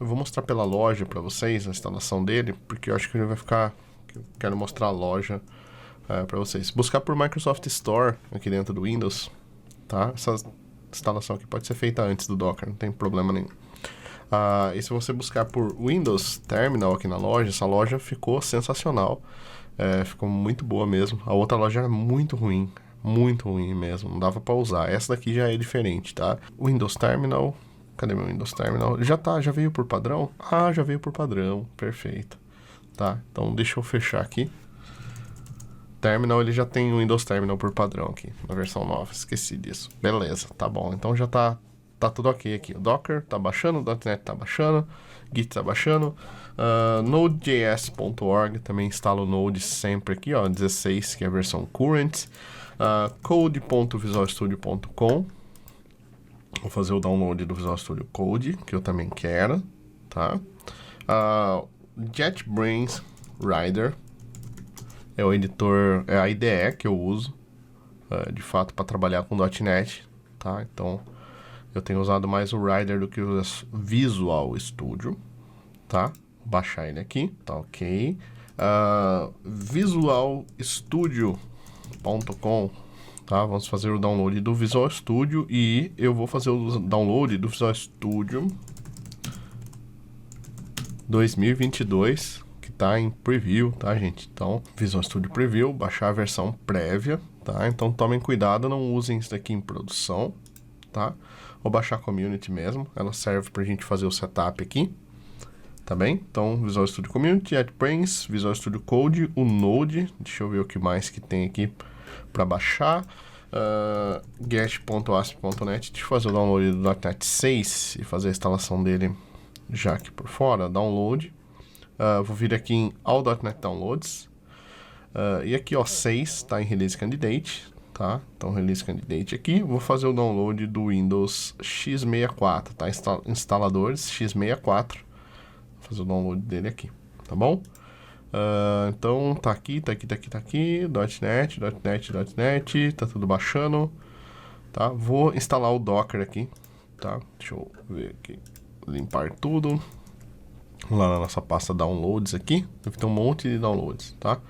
A: vou mostrar pela loja para vocês a instalação dele, porque eu acho que ele vai ficar, eu quero mostrar a loja para vocês. Buscar por Microsoft Store aqui dentro do Windows, tá? Essa instalação aqui pode ser feita antes do Docker, não tem problema nenhum. E se você buscar por Windows Terminal aqui na loja, essa loja ficou sensacional, ficou muito boa mesmo. A outra loja era muito ruim mesmo, não dava para usar. Essa daqui já é diferente, tá? Windows Terminal, cadê meu Windows Terminal? Já veio por padrão? Já veio por padrão, perfeito, tá? Então deixa eu fechar aqui. Terminal, ele já tem o Windows Terminal por padrão aqui, na versão nova, esqueci disso. Beleza, tá bom, então já tá tudo ok aqui. O Docker tá baixando, o .NET tá baixando, Git tá baixando, Node.js.org, também instalo o Node sempre aqui, ó, 16, que é a versão current, code.visualstudio.com, vou fazer o download do Visual Studio Code, que eu também quero, tá? JetBrains Rider, é o editor, é a IDE que eu uso, de fato, para trabalhar com .NET, tá? Então, eu tenho usado mais o Rider do que o Visual Studio, tá? Vou baixar ele aqui, tá ok. Visualstudio.com, tá? Vamos fazer o download do Visual Studio e eu vou fazer o download do Visual Studio 2022, que tá em preview, tá, gente? Então, Visual Studio Preview, baixar a versão prévia, tá? Então, tomem cuidado, não usem isso daqui em produção, tá? Ou baixar a Community mesmo, ela serve pra gente fazer o setup aqui, tá bem? Então, Visual Studio Community, JetBrains, Visual Studio Code, o Node, deixa eu ver o que mais que tem aqui para baixar, get.asp.net, deixa eu fazer o download do .NET 6 e fazer a instalação dele já aqui por fora, download, vou vir aqui em All.NET Downloads, e aqui ó, 6 tá em Release Candidate, tá? Então, Release Candidate aqui, vou fazer o download do Windows x64, tá? Instaladores x64, vou fazer o download dele aqui, tá bom? Então, tá aqui, .NET, tá tudo baixando, tá? Vou instalar o Docker aqui, tá? Deixa eu ver aqui, limpar tudo. Vamos lá na nossa pasta downloads aqui, deve ter um monte de downloads, tá?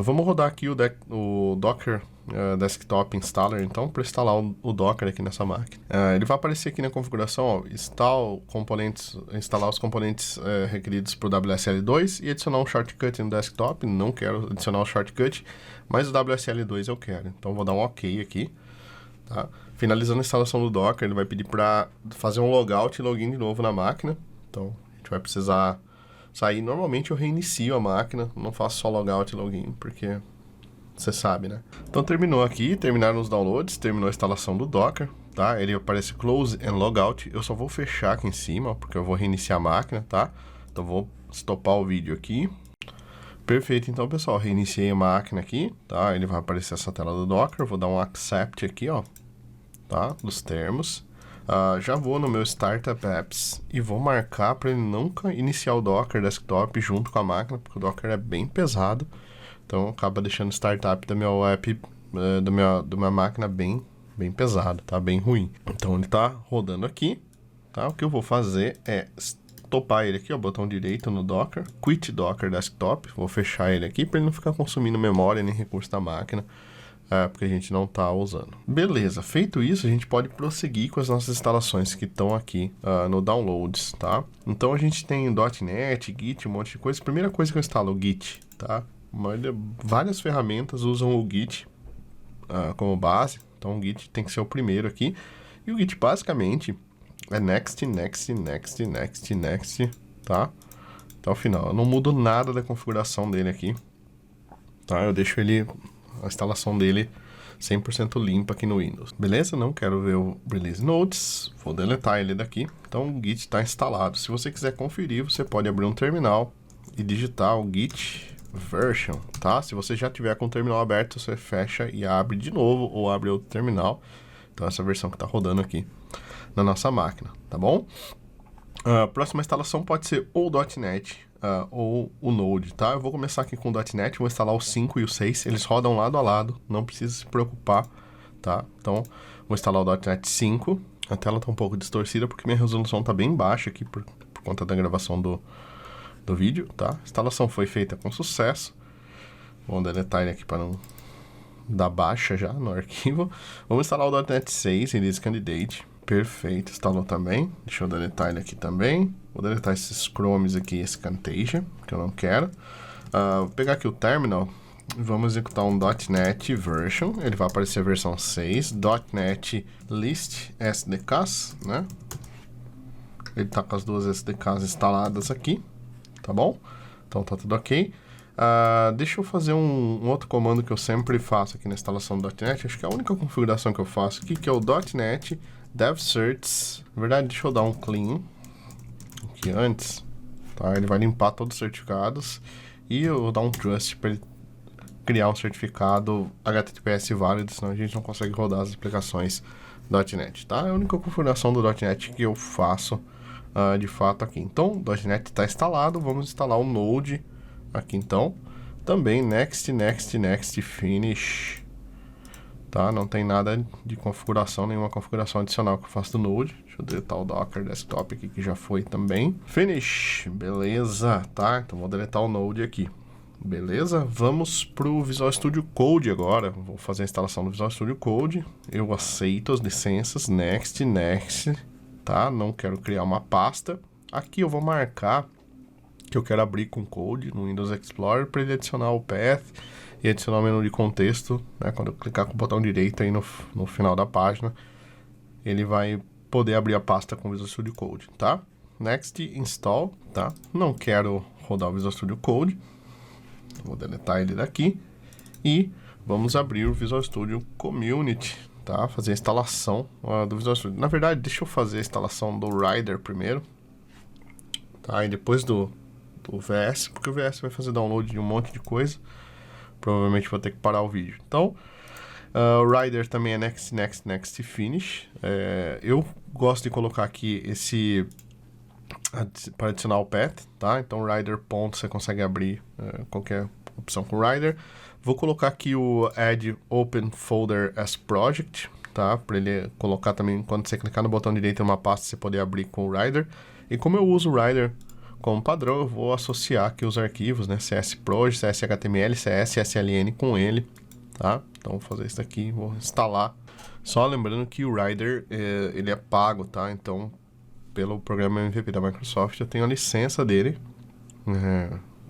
A: Vamos rodar aqui o Docker Desktop Installer, então, para instalar o Docker aqui nessa máquina. Ele vai aparecer aqui na configuração, ó, instalar os componentes requeridos para o WSL2 e adicionar um shortcut no desktop. Não quero adicionar o shortcut, mas o WSL2 eu quero. Então, vou dar um OK aqui. Tá? Finalizando a instalação do Docker, ele vai pedir para fazer um logout e login de novo na máquina. Então, a gente vai precisar sair. Normalmente eu reinicio a máquina, não faço só logout e login, porque você sabe, né? Então terminaram os downloads, terminou a instalação do Docker, tá? Ele aparece Close and Logout. Eu só vou fechar aqui em cima, porque eu vou reiniciar a máquina, tá? Então vou stopar o vídeo aqui. Perfeito, então pessoal, reiniciei a máquina aqui, tá? Ele vai aparecer essa tela do Docker, vou dar um Accept aqui, ó, tá? Dos termos. Já vou no meu Startup Apps e vou marcar para ele nunca iniciar o Docker Desktop junto com a máquina, porque o Docker é bem pesado, então acaba deixando o startup da minha app, da minha máquina bem pesado, tá? Bem ruim. Então ele tá rodando aqui, tá? O que eu vou fazer é topar ele aqui, ó, botão direito no Docker, Quit Docker Desktop, vou fechar ele aqui para ele não ficar consumindo memória nem recurso da máquina. Porque a gente não está usando. Beleza, feito isso, a gente pode prosseguir com as nossas instalações que estão aqui no Downloads, tá? Então a gente tem .NET, Git, um monte de coisa. Primeira coisa que eu instalo, o Git, tá? Várias ferramentas usam o Git como base, então o Git tem que ser o primeiro aqui. E o Git basicamente é next, next, next, next, next, tá? Até o final. Eu não mudo nada da configuração dele aqui, tá? Eu deixo a instalação dele 100% limpa aqui no Windows. Beleza? Não quero ver o Release Notes. Vou deletar ele daqui. Então o Git está instalado. Se você quiser conferir, você pode abrir um terminal e digitar o Git Version, tá? Se você já tiver com o terminal aberto, você fecha e abre de novo ou abre outro terminal. Então essa versão que está rodando aqui na nossa máquina, tá bom? A próxima instalação pode ser ou .NET ou o Node, tá? Eu vou começar aqui com o .NET, vou instalar o 5 e o 6, eles rodam lado a lado, não precisa se preocupar, tá? Então, vou instalar o .NET 5, a tela tá um pouco distorcida porque minha resolução tá bem baixa aqui por conta da gravação do vídeo, tá? A instalação foi feita com sucesso, vou deletar ele aqui para não dar baixa já no arquivo. Vamos instalar o .NET 6, Release Candidate. Perfeito, instalou também. Deixa eu deletar ele aqui também. Vou deletar esses chromes aqui, esse Camtasia, que eu não quero. Vou pegar aqui o terminal. Vamos executar um .NET version. Ele vai aparecer a versão 6. .NET list SDKs, né? Ele tá com as duas SDKs instaladas aqui, tá bom? Então tá tudo ok. Deixa eu fazer um outro comando que eu sempre faço aqui na instalação do .NET. Acho que é a única configuração que eu faço aqui, que é o .NET DevCerts. Na verdade, deixa eu dar um clean aqui antes, tá? Ele vai limpar todos os certificados e eu vou dar um trust para ele criar um certificado HTTPS válido, senão a gente não consegue rodar as aplicações .NET, tá? É a única configuração do .NET que eu faço de fato aqui. Então, o .NET está instalado, vamos instalar o Node aqui então. Também next, next, next, finish. Tá? Não tem nada de configuração, nenhuma configuração adicional que eu faço do Node. Deixa eu deletar o Docker Desktop aqui, que já foi também. Finish, beleza, tá? Então vou deletar o Node aqui. Beleza? Vamos pro Visual Studio Code agora. Vou fazer a instalação do Visual Studio Code. Eu aceito as licenças, next, next, tá? Não quero criar uma pasta. Aqui eu vou marcar que eu quero abrir com Code no Windows Explorer para ele adicionar o path e adicionar o menu de contexto, né? Quando eu clicar com o botão direito aí no final da página, ele vai poder abrir a pasta com o Visual Studio Code, tá? Next, install, tá? Não quero rodar o Visual Studio Code, vou deletar ele daqui e vamos abrir o Visual Studio Community, tá? Fazer a instalação do Visual Studio. Na verdade, deixa eu fazer a instalação do Rider primeiro, tá? E depois do VS, porque o VS vai fazer download de um monte de coisa. Provavelmente vou ter que parar o vídeo. Então, o Rider também é next, next, next, finish. Eu gosto de colocar aqui esse para adicionar o path, tá? Então, Rider ponto, você consegue abrir qualquer opção com o Rider. Vou colocar aqui o Add Open Folder as Project, tá? Para ele colocar também, quando você clicar no botão direito em uma pasta, você poder abrir com o Rider. E como eu uso o Rider como padrão, eu vou associar aqui os arquivos, né? CSProj, CSHTML, CSSLN com ele, tá? Então, vou fazer isso aqui, vou instalar. Só lembrando que o Rider, ele é pago, tá? Então, pelo programa MVP da Microsoft, eu tenho a licença dele,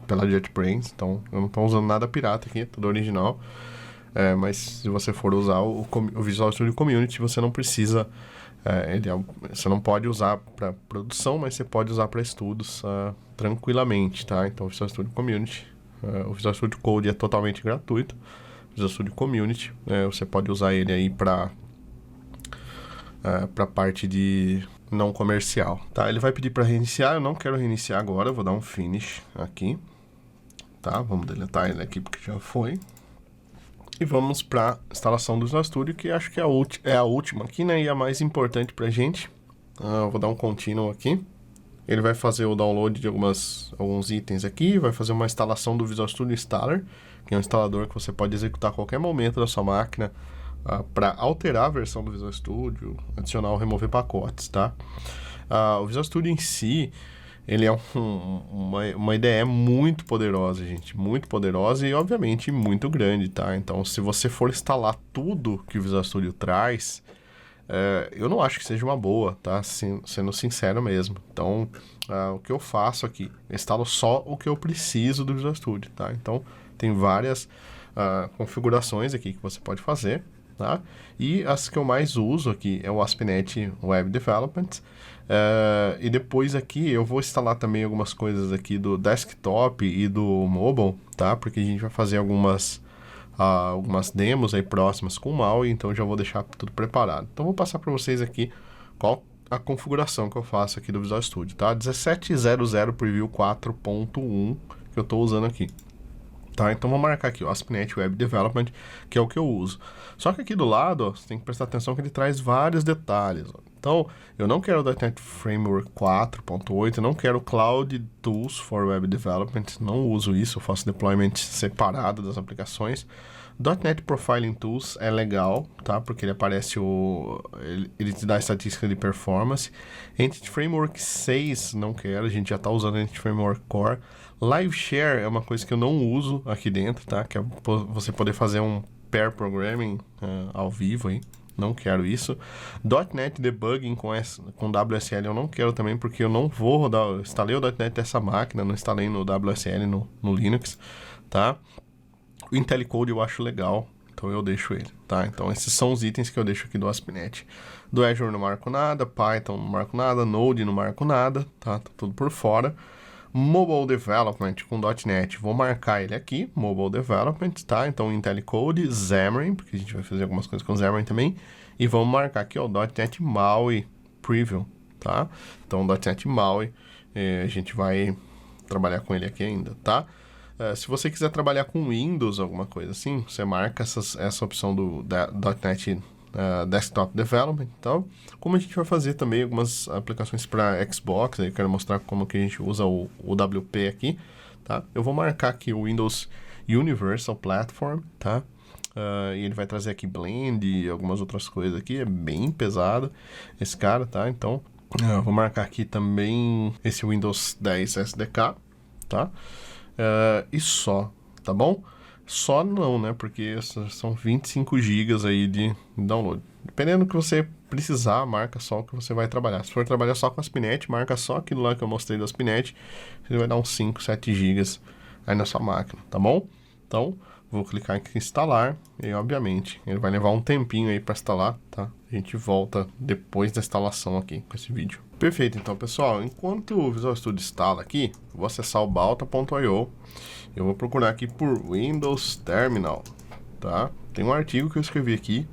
A: pela JetBrains, então eu não estou usando nada pirata aqui, tudo original. Mas se você for usar o Visual Studio Community, você não precisa, você não pode usar para produção, mas você pode usar para estudos tranquilamente, tá? Então, o Visual Studio Community, o Visual Studio Code é totalmente gratuito. O Visual Studio Community, você pode usar ele aí para parte de não comercial, tá? Ele vai pedir para reiniciar, eu não quero reiniciar agora, eu vou dar um finish aqui, tá? Vamos deletar ele aqui porque já foi. E vamos para instalação do Visual Studio, que acho que é a última aqui, né? E a mais importante pra gente. Eu vou dar um continue aqui. Ele vai fazer o download de alguns itens aqui, vai fazer uma instalação do Visual Studio Installer, que é um instalador que você pode executar a qualquer momento da sua máquina para alterar a versão do Visual Studio, adicionar ou remover pacotes, tá? O Visual Studio em si, ele é uma IDE muito poderosa, gente, muito poderosa e, obviamente, muito grande, tá? Então, se você for instalar tudo que o Visual Studio traz, eu não acho que seja uma boa, tá? Sendo sincero mesmo. Então, o que eu faço aqui, eu instalo só o que eu preciso do Visual Studio, tá? Então, tem várias configurações aqui que você pode fazer, tá? E as que eu mais uso aqui é o ASP.NET Web Development. E depois aqui eu vou instalar também algumas coisas aqui do desktop e do mobile, tá? Porque a gente vai fazer algumas demos aí próximas com o MAUI, então já vou deixar tudo preparado. Então vou passar para vocês aqui qual a configuração que eu faço aqui do Visual Studio, tá? 17.00 Preview 4.1 que eu estou usando aqui. Tá, então vou marcar aqui o ASP.NET Web Development, que é o que eu uso. Só que aqui do lado, ó, você tem que prestar atenção que ele traz vários detalhes. Ó. Então, eu não quero o .NET Framework 4.8, eu não quero Cloud Tools for Web Development, não uso isso, eu faço deployment separado das aplicações. .NET Profiling Tools é legal, tá? Porque ele aparece ele te dá a estatística de performance. Entity Framework 6 não quero, a gente já está usando Entity Framework Core. Live Share é uma coisa que eu não uso aqui dentro, tá? Que é você poder fazer um pair programming ao vivo aí. Não quero isso. .NET Debugging com WSL eu não quero também, porque eu não vou rodar. Eu instalei o .NET dessa máquina, não instalei no WSL no Linux, tá? O IntelliCode eu acho legal, então eu deixo ele, tá? Então esses são os itens que eu deixo aqui do ASP.NET. Do Azure não marco nada, Python não marco nada, Node não marco nada, tá? Tá tudo por fora. Mobile Development com .NET, vou marcar ele aqui, Mobile Development, tá? Então IntelliCode, Xamarin, porque a gente vai fazer algumas coisas com Xamarin também. E vamos marcar aqui, ó, .NET MAUI Preview, tá? Então .NET MAUI, a gente vai trabalhar com ele aqui ainda, tá? Se você quiser trabalhar com Windows, alguma coisa assim, você marca essa opção do .NET Desktop Development. Então, como a gente vai fazer também algumas aplicações para Xbox, aí eu quero mostrar como que a gente usa o WP aqui, tá? Eu vou marcar aqui o Windows Universal Platform, tá? E ele vai trazer aqui Blend e algumas outras coisas aqui, é bem pesado esse cara, tá? Então, eu vou marcar aqui também esse Windows 10 SDK, tá? E só, tá bom? Só não, né? Porque são 25 GB aí de download. Dependendo do que você precisar, marca só o que você vai trabalhar. Se for trabalhar só com ASP.NET, marca só aquilo lá que eu mostrei do ASP.NET. Ele vai dar uns 5, 7 GB aí na sua máquina, tá bom? Então, vou clicar em instalar e, obviamente, ele vai levar um tempinho aí para instalar, tá? A gente volta depois da instalação aqui com esse vídeo. Perfeito, então, pessoal, enquanto o Visual Studio instala aqui, vou acessar o balta.io. Eu vou procurar aqui por Windows Terminal, tá? Tem um artigo que eu escrevi aqui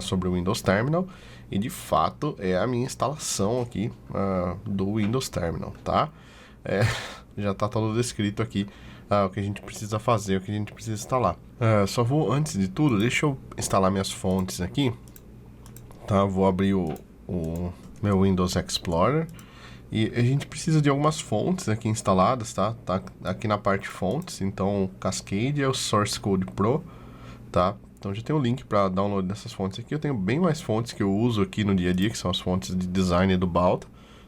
A: sobre o Windows Terminal e, de fato, é a minha instalação aqui do Windows Terminal, tá? Já está todo descrito aqui o que a gente precisa fazer, o que a gente precisa instalar. Só vou, antes de tudo, deixa eu instalar minhas fontes aqui, tá? Vou abrir o meu Windows Explorer. E a gente precisa de algumas fontes aqui instaladas, tá? Tá aqui na parte fontes, então Cascade é o Source Code Pro, tá? Então já tem o link para download dessas fontes aqui. Eu tenho bem mais fontes que eu uso aqui no dia a dia, que são as fontes de design do Balta.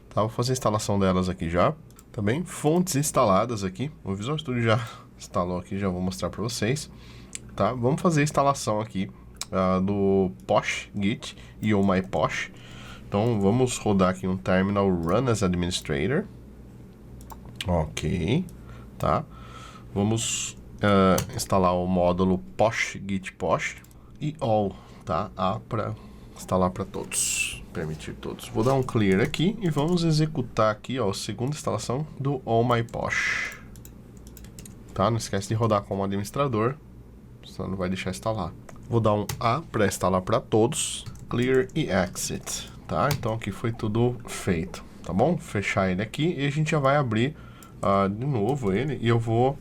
A: Tá, vou fazer a instalação delas aqui já. Também fontes instaladas aqui. O Visual Studio já instalou aqui, já vou mostrar para vocês. Tá, vamos fazer a instalação aqui do Posh Git e o MyPosh. Então vamos rodar aqui um terminal run as administrator. Ok, tá. Vamos instalar o módulo Posh Git Posh e all, tá? A para instalar para todos, permitir todos. Vou dar um clear aqui e vamos executar aqui, ó, a segunda instalação do All My Posh. Tá? Não esquece de rodar como administrador, senão não vai deixar instalar. Vou dar um A para instalar para todos, clear e exit, tá? Então aqui foi tudo feito, tá bom? Fechar ele aqui e a gente já vai abrir de novo ele e eu vou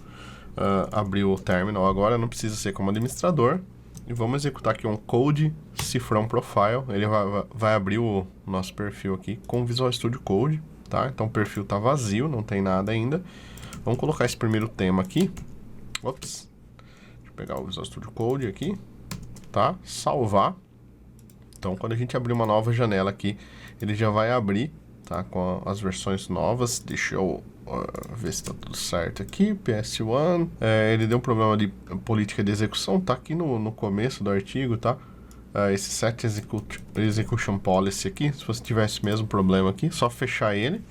A: abrir o terminal agora, não precisa ser como administrador. E vamos executar aqui um code cifrão profile. Ele vai abrir o nosso perfil aqui com Visual Studio Code, tá? Então o perfil tá vazio, não tem nada ainda. Vamos colocar esse primeiro tema aqui. Ops. Deixa eu pegar o Visual Studio Code aqui, tá? Salvar. Então quando a gente abrir uma nova janela aqui, ele já vai abrir, tá? Com as versões novas. Deixa eu ver se tá tudo certo aqui. PS1. Ele deu um problema de política de execução. Tá aqui no começo do artigo, tá? Esse set execution policy aqui. Se você tiver esse mesmo problema aqui, só fechar ele.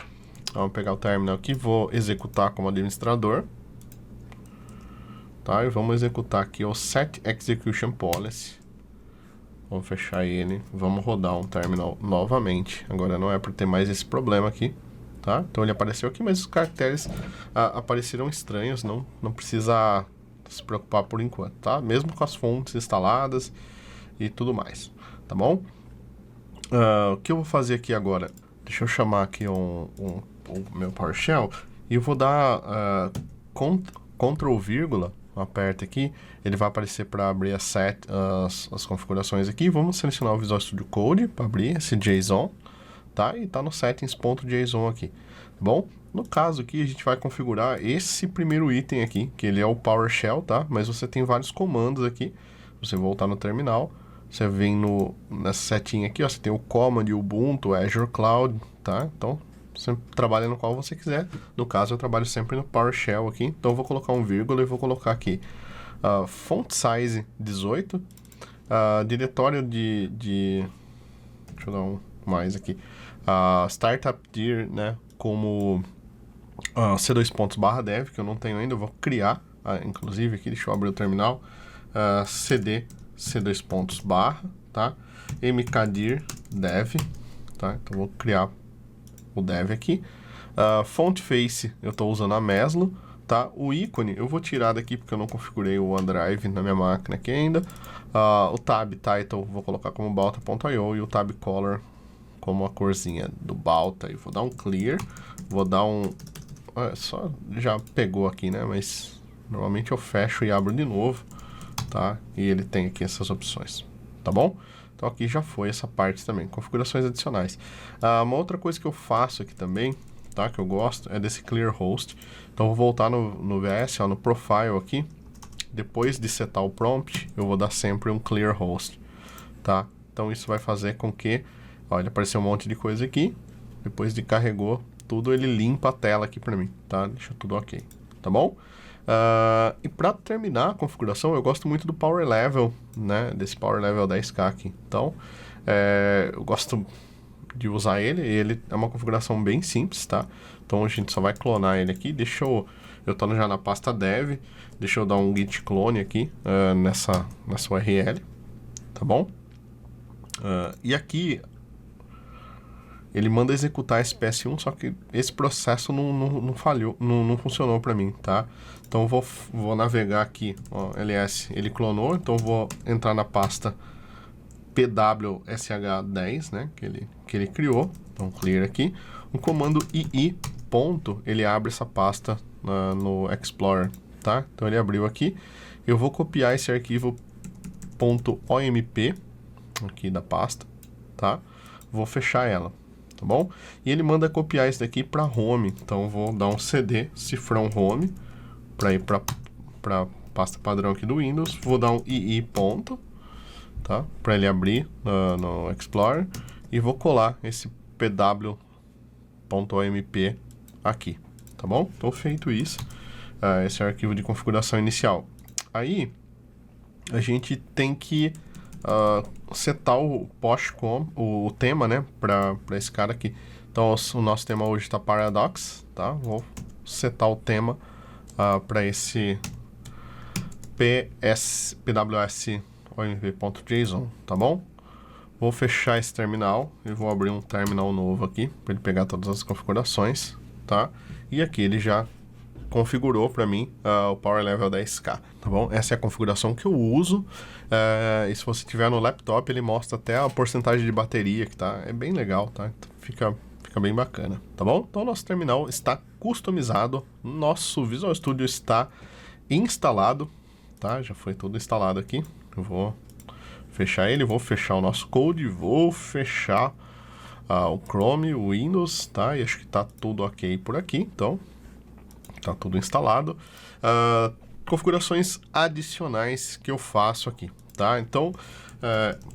A: Vamos pegar o terminal aqui. Vou executar como administrador. Tá? E vamos executar aqui o set execution policy. Vamos fechar ele. Vamos rodar um terminal novamente. Agora não é para ter mais esse problema aqui. Tá? Então ele apareceu aqui, mas os caracteres apareceram estranhos, não precisa se preocupar por enquanto, tá? Mesmo com as fontes instaladas e tudo mais, tá bom? O que eu vou fazer aqui agora? Deixa eu chamar aqui o meu PowerShell e eu vou dar Ctrl vírgula, aperta aqui, ele vai aparecer para abrir as configurações aqui. Vamos selecionar o Visual Studio Code para abrir esse JSON. Tá? E tá no settings.json aqui, tá bom? No caso aqui, a gente vai configurar esse primeiro item aqui, que ele é o PowerShell, tá? Mas você tem vários comandos aqui. Você voltar no terminal, você vem nessa setinha aqui, ó, você tem o Command, Ubuntu, Azure Cloud, tá? Então, você trabalha no qual você quiser. No caso, eu trabalho sempre no PowerShell aqui. Então, eu vou colocar um vírgula e vou colocar aqui font size 18, diretório deixa eu dar um mais aqui. Startup dir, né, como c2.dev, que eu não tenho ainda, eu vou criar, inclusive aqui, deixa eu abrir o terminal, cd c2. Tá, mkdir dev, tá, então vou criar o dev aqui. Font face, eu estou usando a Meslo, tá, o ícone eu vou tirar daqui porque eu não configurei o OneDrive na minha máquina aqui ainda. O tab title vou colocar como balta.io e o tab color como a corzinha do Balta. E vou dar um clear, vou dar só já pegou aqui, né? Mas normalmente eu fecho e abro de novo, tá? E ele tem aqui essas opções, tá bom? Então aqui já foi essa parte também, configurações adicionais. Uma outra coisa que eu faço aqui também, tá? Que eu gosto é desse clear host. Então eu vou voltar no VS, ó, no profile aqui. Depois de setar o prompt, eu vou dar sempre um clear host, tá? Então isso vai fazer com que, olha, apareceu um monte de coisa aqui. Depois de carregou tudo, ele limpa a tela aqui para mim, tá? Deixa tudo ok, tá bom? E para terminar a configuração, eu gosto muito do Power Level, né? Desse Power Level 10K aqui. Então, eu gosto de usar ele. Ele é uma configuração bem simples, tá? Então a gente só vai clonar ele aqui. Eu tô já na pasta dev. Deixa eu dar um git clone aqui nessa URL, tá bom? E aqui ele manda executar esse PS1, só que esse processo não falhou, não funcionou para mim, tá? Então eu vou navegar aqui, ó, ls, ele clonou, então eu vou entrar na pasta pwsh10, né, que ele criou, então clear aqui, o comando ii ponto, ele abre essa pasta no Explorer, tá? Então ele abriu aqui, eu vou copiar esse arquivo .omp aqui da pasta, tá? Vou fechar ela, tá bom? E ele manda copiar isso daqui para home, então eu vou dar um cd cifrão home para ir para pasta padrão aqui do Windows, vou dar um ii ponto, tá? Para ele abrir no Explorer. E vou colar esse pw.omp aqui, tá bom? Então, feito isso, esse é o arquivo de configuração inicial. Aí, a gente tem que setar o postcom, o tema, né, para esse cara aqui. Então, o nosso tema hoje está Paradox, tá? Vou setar o tema para esse pws.omp.json, tá bom? Vou fechar esse terminal e vou abrir um terminal novo aqui para ele pegar todas as configurações, tá? E aqui ele já configurou para mim o Power Level 10K, tá bom? Essa é a configuração que eu uso. E se você tiver no laptop, ele mostra até a porcentagem de bateria que tá. É bem legal, tá? Então, fica bem bacana, tá bom? Então, nosso terminal está customizado, nosso Visual Studio está instalado, tá? Já foi tudo instalado aqui. Eu vou fechar ele, vou fechar o nosso code, vou fechar o Chrome, o Windows, tá? E acho que tá tudo ok por aqui, então tá tudo instalado. Configurações adicionais que eu faço aqui, tá? Então,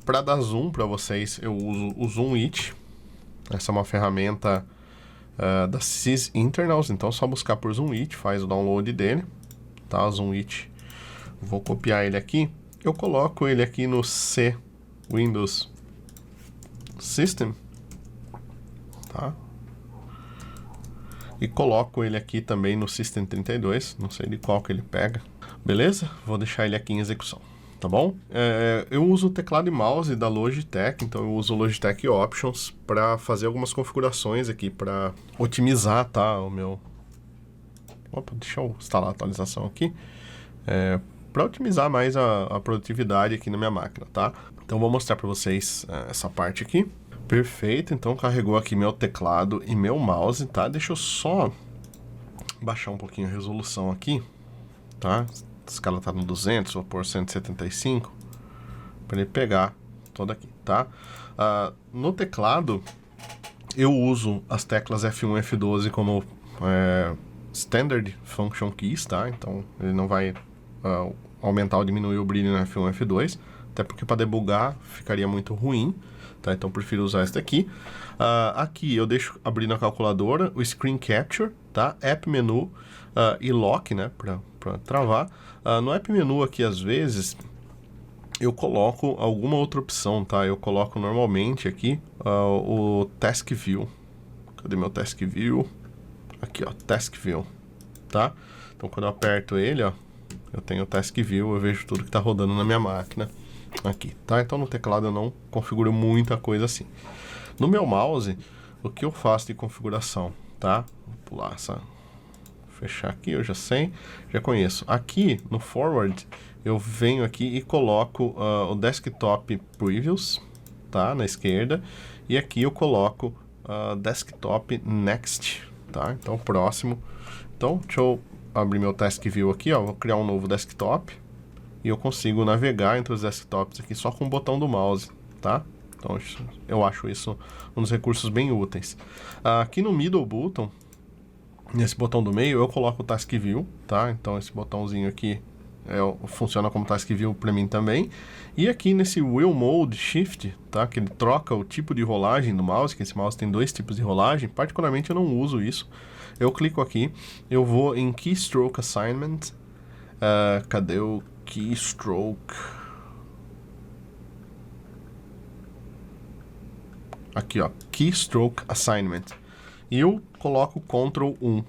A: para dar zoom para vocês, eu uso o Zoom It. Essa é uma ferramenta da Sys Internals, então é só buscar por Zoom It, faz o download dele, tá? Zoom It. Vou copiar ele aqui. Eu coloco ele aqui no C Windows System, tá? E coloco ele aqui também no System 32, não sei de qual que ele pega. Beleza? Vou deixar ele aqui em execução, tá bom? Eu uso o teclado e mouse da Logitech, então eu uso o Logitech Options para fazer algumas configurações aqui, para otimizar, tá? O meu... Opa, deixa eu instalar a atualização aqui. Para otimizar mais a produtividade aqui na minha máquina, tá? Então vou mostrar para vocês essa parte aqui. Perfeito, então carregou aqui meu teclado e meu mouse, tá? Deixa eu só baixar um pouquinho a resolução aqui, tá? A escala tá no 200, vou pôr 175 para ele pegar toda aqui, tá? No teclado eu uso as teclas F1 e F12 como Standard Function Keys, tá? Então ele não vai aumentar ou diminuir o brilho no F1 e F2, até porque para debugar ficaria muito ruim, tá? Então prefiro usar esse daqui. Aqui eu deixo abrir na calculadora o Screen Capture, tá? App Menu e Lock, né? Para travar. No App Menu aqui, às vezes, eu coloco alguma outra opção, tá? Eu coloco normalmente aqui o Task View. Cadê meu Task View? Aqui, ó, Task View, tá? Então quando eu aperto ele, ó, eu tenho o Task View, eu vejo tudo que está rodando na minha máquina aqui, tá? Então no teclado eu não configuro muita coisa assim. No meu mouse, o que eu faço de configuração, tá? Vou pular essa... Fechar aqui, eu já sei, já conheço. Aqui no Forward, eu venho aqui e coloco o Desktop Previews, tá? Na esquerda. E aqui eu coloco Desktop Next, tá? Então próximo. Então deixa eu abrir meu Task View aqui, ó, vou criar um novo desktop e eu consigo navegar entre os desktops aqui só com o botão do mouse, tá? Então eu acho isso um dos recursos bem úteis. Aqui no Middle Button, nesse botão do meio, eu coloco o Task View, tá? Então esse botãozinho aqui funciona como Task View para mim também. E aqui nesse Wheel Mode Shift, tá? Que ele troca o tipo de rolagem do mouse, que esse mouse tem dois tipos de rolagem. Particularmente eu não uso isso. Eu clico aqui, eu vou em Keystroke Assignment. Cadê o Keystroke? Aqui, ó, Keystroke Assignment. E eu coloco Ctrl 1,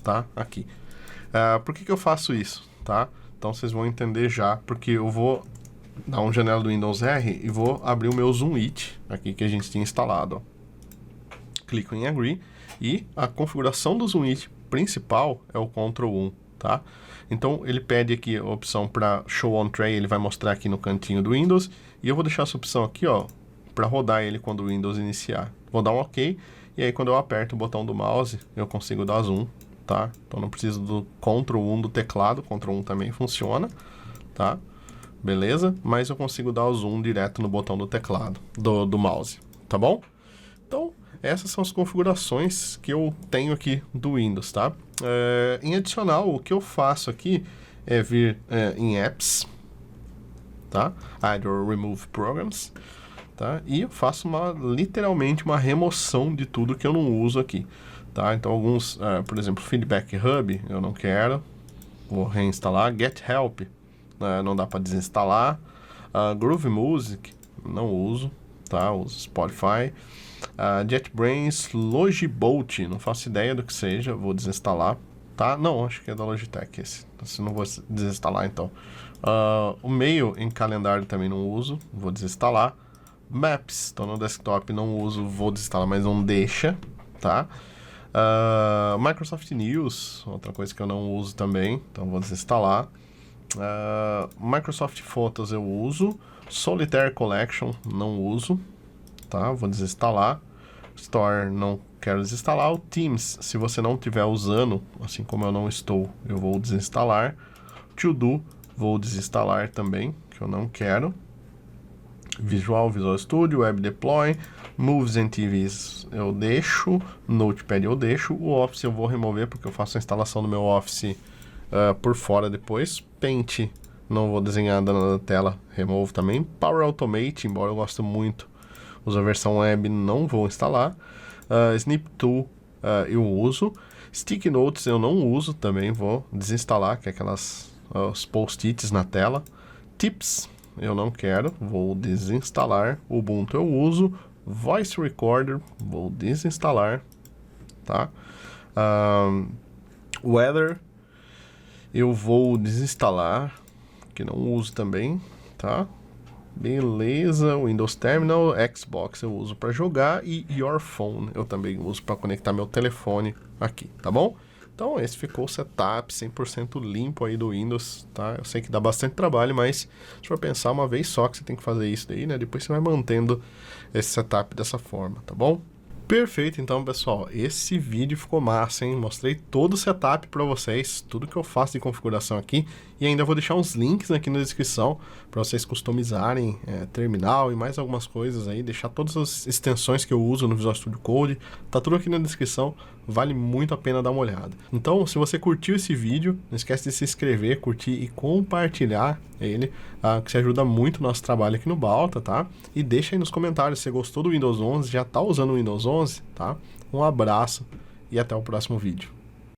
A: tá? Aqui. Por que eu faço isso, tá? Então vocês vão entender já, porque eu vou dar uma janela do Windows R e vou abrir o meu Zoom It, aqui que a gente tinha instalado, ó. Clico em Agree e a configuração do Zoom It principal é o Ctrl 1, tá? Então ele pede aqui a opção para Show on Tray, ele vai mostrar aqui no cantinho do Windows, e eu vou deixar essa opção aqui, ó, para rodar ele quando o Windows iniciar. Vou dar um OK, e aí quando eu aperto o botão do mouse, eu consigo dar zoom, tá? Então não preciso do Ctrl 1 do teclado, Ctrl 1 também funciona, tá? Beleza? Mas eu consigo dar o zoom direto no botão do teclado, do mouse, tá bom? Então, essas são as configurações que eu tenho aqui do Windows, tá? Em adicional, o que eu faço aqui é vir em Apps, tá? Add or remove programs, tá? E eu faço literalmente uma remoção de tudo que eu não uso aqui, tá? Então alguns, por exemplo, Feedback Hub, eu não quero, vou reinstalar. Get Help, não dá para desinstalar. Groove Music, não uso, tá? Uso Spotify. JetBrains Logibolt, não faço ideia do que seja, vou desinstalar, tá? Não, acho que é da Logitech esse, então, não vou desinstalar então. O Mail em calendário também não uso, vou desinstalar. Maps, estou no desktop, não uso, vou desinstalar, mas não deixa, tá? Microsoft News, outra coisa que eu não uso também, então vou desinstalar. Microsoft Photos eu uso. Solitaire Collection não uso, tá? Vou desinstalar. Store não quero desinstalar. O Teams, se você não estiver usando, assim como eu não estou, eu vou desinstalar. To Do, vou desinstalar também, que eu não quero. Visual Studio, Web Deploy, Movies and TVs eu deixo, Notepad eu deixo, o Office eu vou remover porque eu faço a instalação do meu Office por fora depois. Paint, não vou desenhar na tela, removo também. Power Automate, embora eu goste muito, uso a versão web, não vou instalar. Snip Tool eu uso. Sticky Notes eu não uso, também vou desinstalar, que é os post-its na tela. Tips eu não quero, vou desinstalar. Ubuntu eu uso. Voice Recorder, vou desinstalar, tá? Weather eu vou desinstalar, que não uso também, tá? Beleza, Windows Terminal, Xbox eu uso para jogar e Your Phone eu também uso para conectar meu telefone aqui, tá bom? Então esse ficou o setup 100% limpo aí do Windows, tá? Eu sei que dá bastante trabalho, mas se for pensar uma vez só que você tem que fazer isso daí, né? Depois você vai mantendo esse setup dessa forma, tá bom? Perfeito, então, pessoal, esse vídeo ficou massa, hein? Mostrei todo o setup para vocês, tudo que eu faço de configuração aqui, e ainda vou deixar uns links aqui na descrição para vocês customizarem terminal e mais algumas coisas aí, deixar todas as extensões que eu uso no Visual Studio Code, tá tudo aqui na descrição, vale muito a pena dar uma olhada. Então, se você curtiu esse vídeo, não esquece de se inscrever, curtir e compartilhar ele, que se ajuda muito o nosso trabalho aqui no Balta, tá? E deixa aí nos comentários se você gostou do Windows 11, já tá usando o Windows 11, tá? Um abraço e até o próximo vídeo.